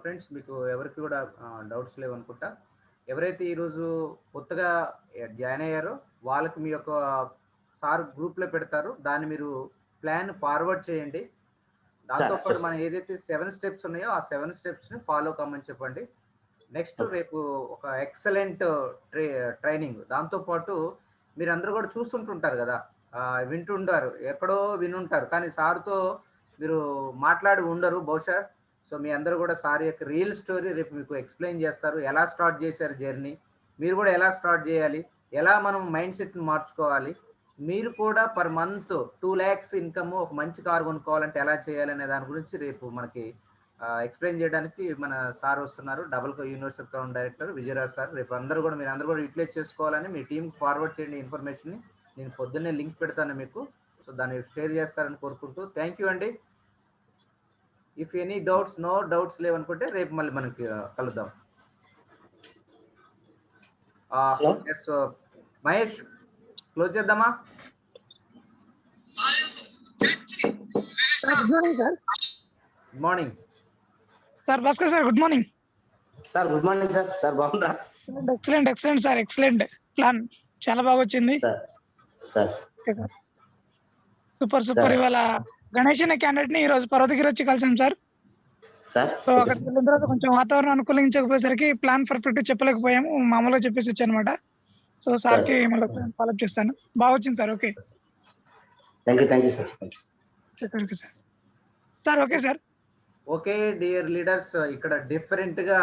ఫ్రెండ్స్, మీకు ఎవరికి కూడా డౌట్స్ లేవనుకుంటా. ఎవరైతే ఈరోజు కొత్తగా జాయిన్ అయ్యారో వాళ్ళకి మీ యొక్క సార్ గ్రూప్లో పెడతారు, దాన్ని మీరు ప్లాన్ ఫార్వర్డ్ చేయండి. దాంతోపాటు మనం ఏదైతే 7 స్టెప్స్ ఉన్నాయో ఆ 7 స్టెప్స్ని ఫాలో కమ్మని చెప్పండి. నెక్స్ట్ రేపు ఒక ఎక్సలెంట్ ట్రైనింగ్. దాంతోపాటు మీరు అందరూ కూడా చూస్తుంటుంటారు కదా, వింటుంటారు, ఎక్కడో వినుంటారు, కానీ సార్తో మీరు మాట్లాడి ఉండరు బహుశా. సో మీ అందరూ కూడా సార్ యొక్క రియల్ స్టోరీ రేపు మీకు ఎక్స్ప్లెయిన్ చేస్తారు. ఎలా స్టార్ట్ చేశారు జర్నీ, మీరు కూడా ఎలా స్టార్ట్ చేయాలి, ఎలా మనం మైండ్ సెట్ని మార్చుకోవాలి, మీరు కూడా పర్ మంత్ 2 lakhs ఇన్కమ్ ఒక మంచి కారు కొనుక్కోవాలంటే ఎలా చేయాలి అనే దాని గురించి రేపు మనకి ఎక్స్ప్లెయిన్ చేయడానికి మన సార్ వస్తున్నారు, double university crown director Vijayaraj sir. రేపు మీరు అందరూ కూడా యూటిలైజ్ చేసుకోవాలని మీ టీం ఫార్వర్డ్ చేయండి ఇన్ఫర్మేషన్ని. నేను పొద్దున్నే లింక్ పెడతాను మీకు, సో దాన్ని షేర్ చేస్తారని కోరుకుంటూ థ్యాంక్ యూ అండి. If any doubts, no doubts లేవనుకుంటే రేపు మళ్ళీ మనకి కలుద్దాం. మహేష్ క్లోజ్ చేద్దామా? Good morning sir. Bhaskar sir, good morning sir. Good morning sir. Sir బాగుందా? ఎక్సలెంట్ సార్, ఎక్సలెంట్ ప్లాన్, చాలా బాగా వచ్చింది సార్. సూపర్. ఇవాళ గణేష్ అనే క్యాండిడేట్ ని ఈ రోజు పర్వతగిరి వచ్చి కలిసాం సార్. సో అక్కడికి వెళ్ళిన తర్వాత కొంచెం వాతావరణం అనుకూలించకపోయేసరికి ప్లాన్ పర్ఫెక్ట్ చెప్పలేకపోయాము, మామూలుగా చెప్పేసి వచ్చానమాట. సో సార్ కి మళ్ళీ ఫాలో అప్ చేస్తాను. బాగా వచ్చింది sir. Okay, thank you sir. Okay sir. Okay dear leaders, ఇక్కడ డిఫరెంట్ గా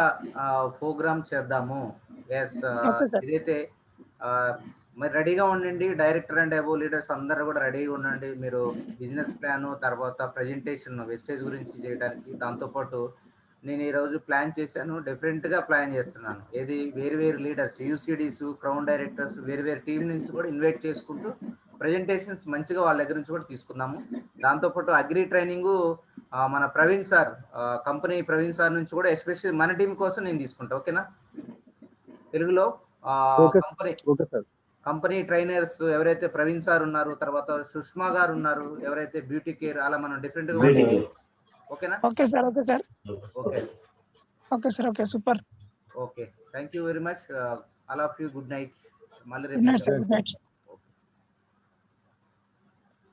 ప్రోగ్రామ్ చేద్దాము. ఇదైతే మరి రెడీగా ఉండండి. డైరెక్టర్ అండ్ అబోవ్ లీడర్స్ అందరూ కూడా రెడీగా ఉండండి. మీరు బిజినెస్ ప్లాన్, తర్వాత ప్రజెంటేషన్ వెస్టేజ్ గురించి చేయడానికి. దాంతోపాటు నేను ఈరోజు ప్లాన్ చేశాను, డిఫరెంట్గా ప్లాన్ చేస్తున్నాను. ఏది వేరు లీడర్స్, యూసీడీస్, క్రౌన్ డైరెక్టర్స్, వేరు టీం నుంచి కూడా ఇన్వైట్ చేసుకుంటూ ప్రజెంటేషన్స్ మంచిగా వాళ్ళ దగ్గర నుంచి కూడా తీసుకుందాము. దాంతోపాటు అగ్రి ట్రైనింగ్ మన Praveen sir, company Praveen sir నుంచి కూడా ఎస్పెషల్లీ మన టీం కోసం నేను తీసుకుంటా. ఓకేనా? తెలుగులో కంపెనీ ట్రైనర్స్ ఎవరైతే ప్రవీణ్ సార్ ఉన్నారు, తర్వాత సుష్మా గారు ఉన్నారు, ఎవరైతే బ్యూటీ కేర్, అలా మనం డిఫరెంట్ గా. ఓకేనా? Okay sir. Super. Okay, thank you very much. All of you good night. మళ్ళీ గుడ్ నైట్ సార్.